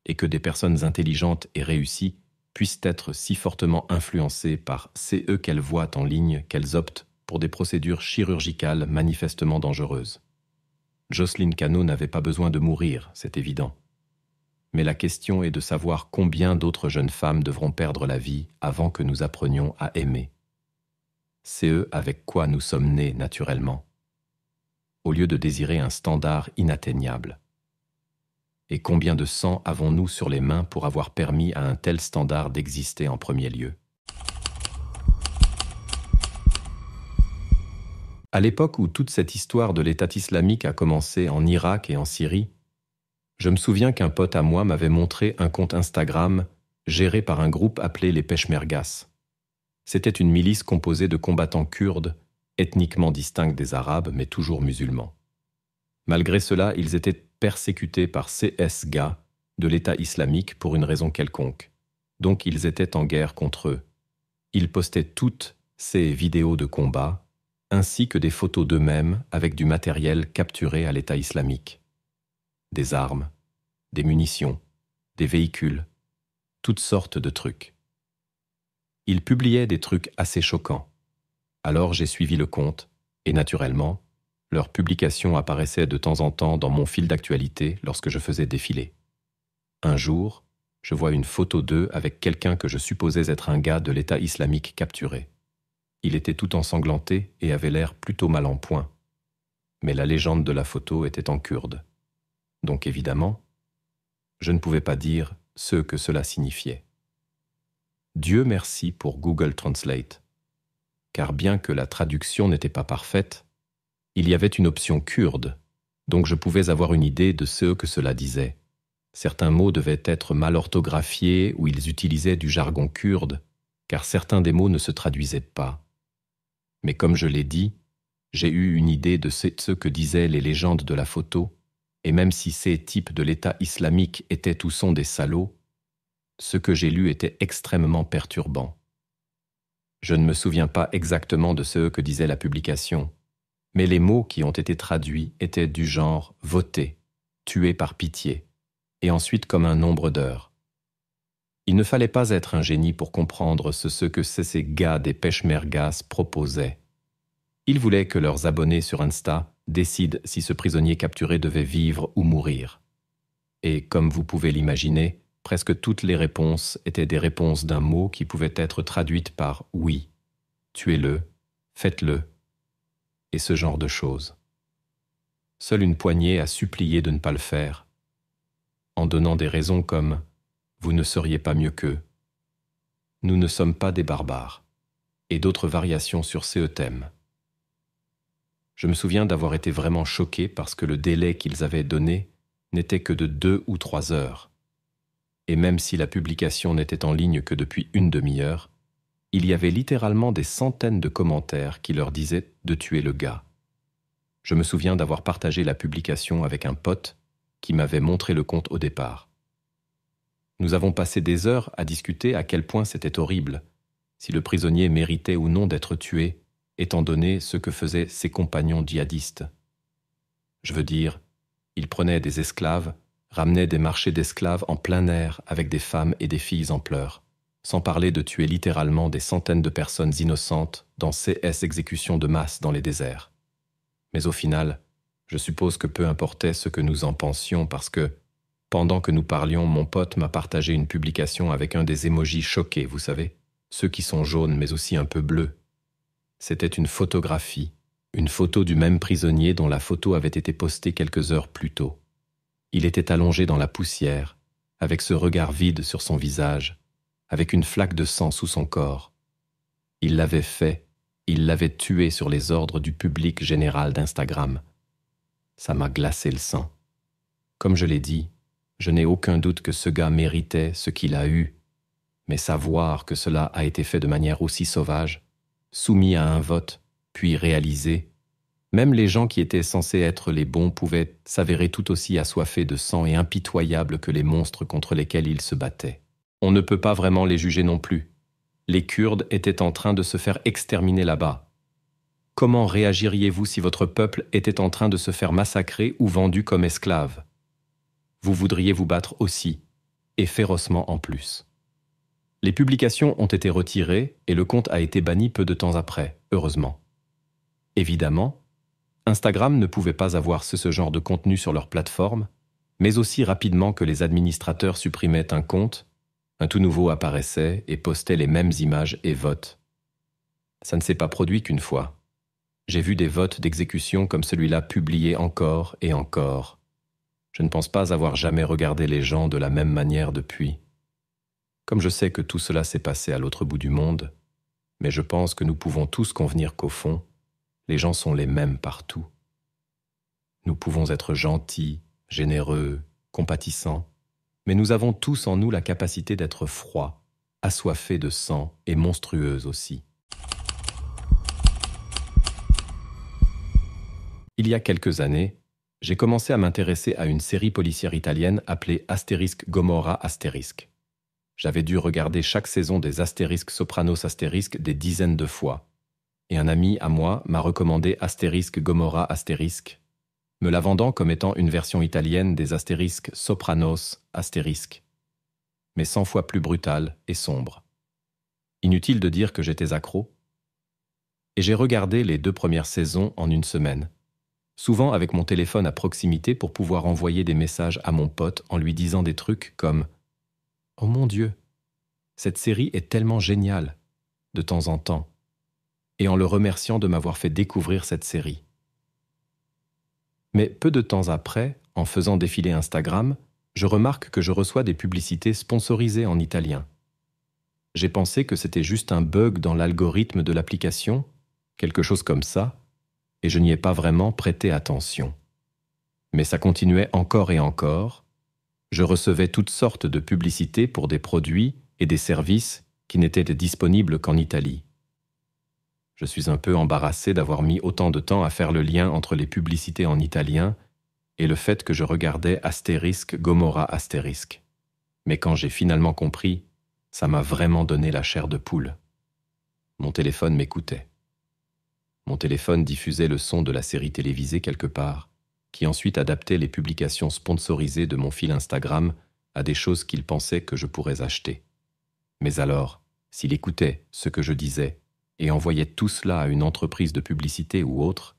Speaker 1: et que des personnes intelligentes et réussies puissent être si fortement influencées par CE qu'elles voient en ligne qu'elles optent pour des procédures chirurgicales manifestement dangereuses. Jocelyne Cano n'avait pas besoin de mourir, c'est évident. Mais la question est de savoir combien d'autres jeunes femmes devront perdre la vie avant que nous apprenions à aimer. CE avec quoi nous sommes nés naturellement, au lieu de désirer un standard inatteignable. Et combien de sang avons-nous sur les mains pour avoir permis à un tel standard d'exister en premier lieu? À l'époque où toute cette histoire de l'État islamique a commencé en Irak et en Syrie, je me souviens qu'un pote à moi m'avait montré un compte Instagram géré par un groupe appelé les Peshmergas. C'était une milice composée de combattants kurdes, ethniquement distincts des Arabes, mais toujours musulmans. Malgré cela, ils étaient persécutés par CSGA de l'État islamique pour une raison quelconque. Donc ils étaient en guerre contre eux. Ils postaient toutes ces vidéos de combat, ainsi que des photos d'eux-mêmes avec du matériel capturé à l'État islamique. Des armes, des munitions, des véhicules, toutes sortes de trucs. Ils publiaient des trucs assez choquants. Alors j'ai suivi le compte, et naturellement, leurs publications apparaissaient de temps en temps dans mon fil d'actualité lorsque je faisais défiler. Un jour, je vois une photo d'eux avec quelqu'un que je supposais être un gars de l'État islamique capturé. Il était tout ensanglanté et avait l'air plutôt mal en point. Mais la légende de la photo était en kurde. Donc évidemment, je ne pouvais pas dire ce que cela signifiait. Dieu merci pour Google Translate, car bien que la traduction n'était pas parfaite, il y avait une option kurde, donc je pouvais avoir une idée de ce que cela disait. Certains mots devaient être mal orthographiés ou ils utilisaient du jargon kurde, car certains des mots ne se traduisaient pas. Mais comme je l'ai dit, j'ai eu une idée de ce que disaient les légendes de la photo, et même si ces types de l'État islamique étaient ou sont des salauds, ce que j'ai lu était extrêmement perturbant. Je ne me souviens pas exactement de ce que disait la publication, mais les mots qui ont été traduits étaient du genre « voter »,« tuer par pitié », et ensuite comme un nombre d'heures. Il ne fallait pas être un génie pour comprendre ce que ces gars des Peshmergas proposaient. Ils voulaient que leurs abonnés sur Insta décident si ce prisonnier capturé devait vivre ou mourir. Et comme vous pouvez l'imaginer, presque toutes les réponses étaient des réponses d'un mot qui pouvait être traduite par « oui »,« tuez-le »,« faites-le », et ce genre de choses. Seule une poignée a supplié de ne pas le faire, en donnant des raisons comme « vous ne seriez pas mieux qu'eux »,« nous ne sommes pas des barbares », et d'autres variations sur ce thème. Je me souviens d'avoir été vraiment choqué parce que le délai qu'ils avaient donné n'était que de 2 ou 3 heures. Et même si la publication n'était en ligne que depuis une demi-heure, il y avait littéralement des centaines de commentaires qui leur disaient de tuer le gars. Je me souviens d'avoir partagé la publication avec un pote qui m'avait montré le compte au départ. Nous avons passé des heures à discuter à quel point c'était horrible, si le prisonnier méritait ou non d'être tué, étant donné ce que faisaient ses compagnons djihadistes. Je veux dire, ils prenaient des esclaves, ramenaient des marchés d'esclaves en plein air avec des femmes et des filles en pleurs, sans parler de tuer littéralement des centaines de personnes innocentes dans CS exécutions de masse dans les déserts. Mais au final, je suppose que peu importait ce que nous en pensions parce que, pendant que nous parlions, mon pote m'a partagé une publication avec un des émojis choqués, vous savez, ceux qui sont jaunes mais aussi un peu bleus. C'était une photographie, une photo du même prisonnier dont la photo avait été postée quelques heures plus tôt. Il était allongé dans la poussière, avec ce regard vide sur son visage, avec une flaque de sang sous son corps. Il l'avait fait, il l'avait tué sur les ordres du public général d'Instagram. Ça m'a glacé le sang. Comme je l'ai dit, je n'ai aucun doute que ce gars méritait ce qu'il a eu, mais savoir que cela a été fait de manière aussi sauvage, soumis à un vote, puis réalisé, même les gens qui étaient censés être les bons pouvaient s'avérer tout aussi assoiffés de sang et impitoyables que les monstres contre lesquels ils se battaient. On ne peut pas vraiment les juger non plus. Les Kurdes étaient en train de se faire exterminer là-bas. Comment réagiriez-vous si votre peuple était en train de se faire massacrer ou vendu comme esclave? Vous voudriez vous battre aussi, et férocement en plus. Les publications ont été retirées et le compte a été banni peu de temps après, heureusement. Évidemment, Instagram ne pouvait pas avoir ce genre de contenu sur leur plateforme, mais aussi rapidement que les administrateurs supprimaient un compte, un tout nouveau apparaissait et postait les mêmes images et votes. Ça ne s'est pas produit qu'une fois. J'ai vu des votes d'exécution comme celui-là publiés encore et encore. Je ne pense pas avoir jamais regardé les gens de la même manière depuis. Comme je sais que tout cela s'est passé à l'autre bout du monde, mais je pense que nous pouvons tous convenir qu'au fond, les gens sont les mêmes partout. Nous pouvons être gentils, généreux, compatissants, mais nous avons tous en nous la capacité d'être froids, assoiffés de sang et monstrueux aussi. Il y a quelques années, j'ai commencé à m'intéresser à une série policière italienne appelée Asterisk Gomorrah Asterisk. J'avais dû regarder chaque saison des Asterisk Sopranos Asterisk des dizaines de fois, et un ami à moi m'a recommandé Asterisk Gomorrah Asterisk, me la vendant comme étant une version italienne des Asterisk Sopranos Asterisk, mais 100 fois plus brutale et sombre. Inutile de dire que j'étais accro. Et j'ai regardé les 2 premières saisons en une semaine, souvent avec mon téléphone à proximité pour pouvoir envoyer des messages à mon pote en lui disant des trucs comme « Oh mon Dieu, cette série est tellement géniale !» de temps en temps, et en le remerciant de m'avoir fait découvrir cette série. Mais peu de temps après, en faisant défiler Instagram, je remarque que je reçois des publicités sponsorisées en italien. J'ai pensé que c'était juste un bug dans l'algorithme de l'application, quelque chose comme ça, et je n'y ai pas vraiment prêté attention. Mais ça continuait encore et encore. Je recevais toutes sortes de publicités pour des produits et des services qui n'étaient disponibles qu'en Italie. Je suis un peu embarrassé d'avoir mis autant de temps à faire le lien entre les publicités en italien et le fait que je regardais Asterisk Gomorrah Asterisk. Mais quand j'ai finalement compris, ça m'a vraiment donné la chair de poule. Mon téléphone m'écoutait. Mon téléphone diffusait le son de la série télévisée quelque part, qui ensuite adaptait les publications sponsorisées de mon fil Instagram à des choses qu'il pensait que je pourrais acheter. Mais alors, s'il écoutait ce que je disais et envoyait tout cela à une entreprise de publicité ou autre,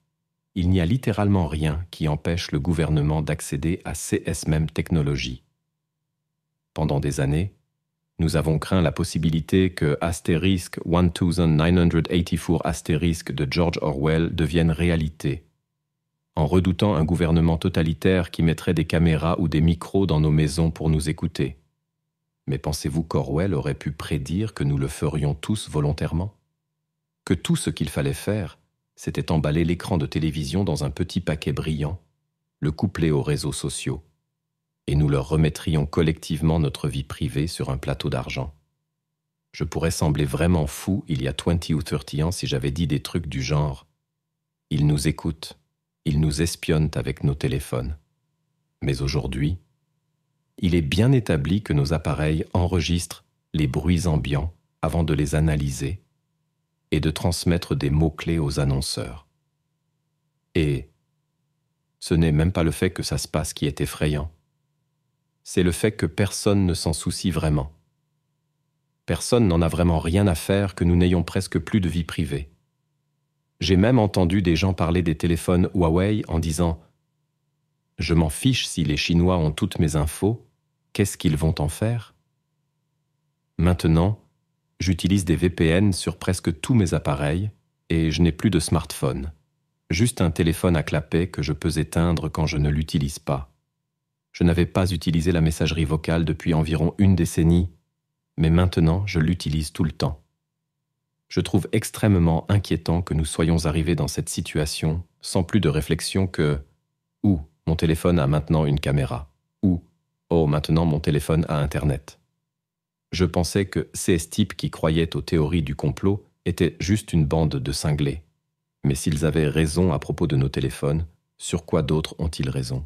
Speaker 1: il n'y a littéralement rien qui empêche le gouvernement d'accéder à ces mêmes technologies. Pendant des années, nous avons craint la possibilité que Asterisk 1984 Asterisk de George Orwell devienne réalité, en redoutant un gouvernement totalitaire qui mettrait des caméras ou des micros dans nos maisons pour nous écouter. Mais pensez-vous qu'Orwell aurait pu prédire que nous le ferions tous volontairement? Que tout ce qu'il fallait faire, c'était emballer l'écran de télévision dans un petit paquet brillant, le coupler aux réseaux sociaux, et nous leur remettrions collectivement notre vie privée sur un plateau d'argent. Je pourrais sembler vraiment fou il y a 20 ou 30 ans si j'avais dit des trucs du genre « Ils nous écoutent, ils nous espionnent avec nos téléphones. » Mais aujourd'hui, il est bien établi que nos appareils enregistrent les bruits ambiants avant de les analyser et de transmettre des mots-clés aux annonceurs. Et ce n'est même pas le fait que ça se passe qui est effrayant. C'est le fait que personne ne s'en soucie vraiment. Personne n'en a vraiment rien à faire que nous n'ayons presque plus de vie privée. J'ai même entendu des gens parler des téléphones Huawei en disant « Je m'en fiche si les Chinois ont toutes mes infos, qu'est-ce qu'ils vont en faire ?» Maintenant, j'utilise des VPN sur presque tous mes appareils et je n'ai plus de smartphone. Juste un téléphone à clapet que je peux éteindre quand je ne l'utilise pas. Je n'avais pas utilisé la messagerie vocale depuis environ 1 décennie, mais maintenant je l'utilise tout le temps. Je trouve extrêmement inquiétant que nous soyons arrivés dans cette situation sans plus de réflexion que Ou mon téléphone a maintenant une caméra. Ou oh, maintenant mon téléphone a Internet. Je pensais que ces types qui croyaient aux théories du complot étaient juste une bande de cinglés. Mais s'ils avaient raison à propos de nos téléphones, sur quoi d'autre ont-ils raison ?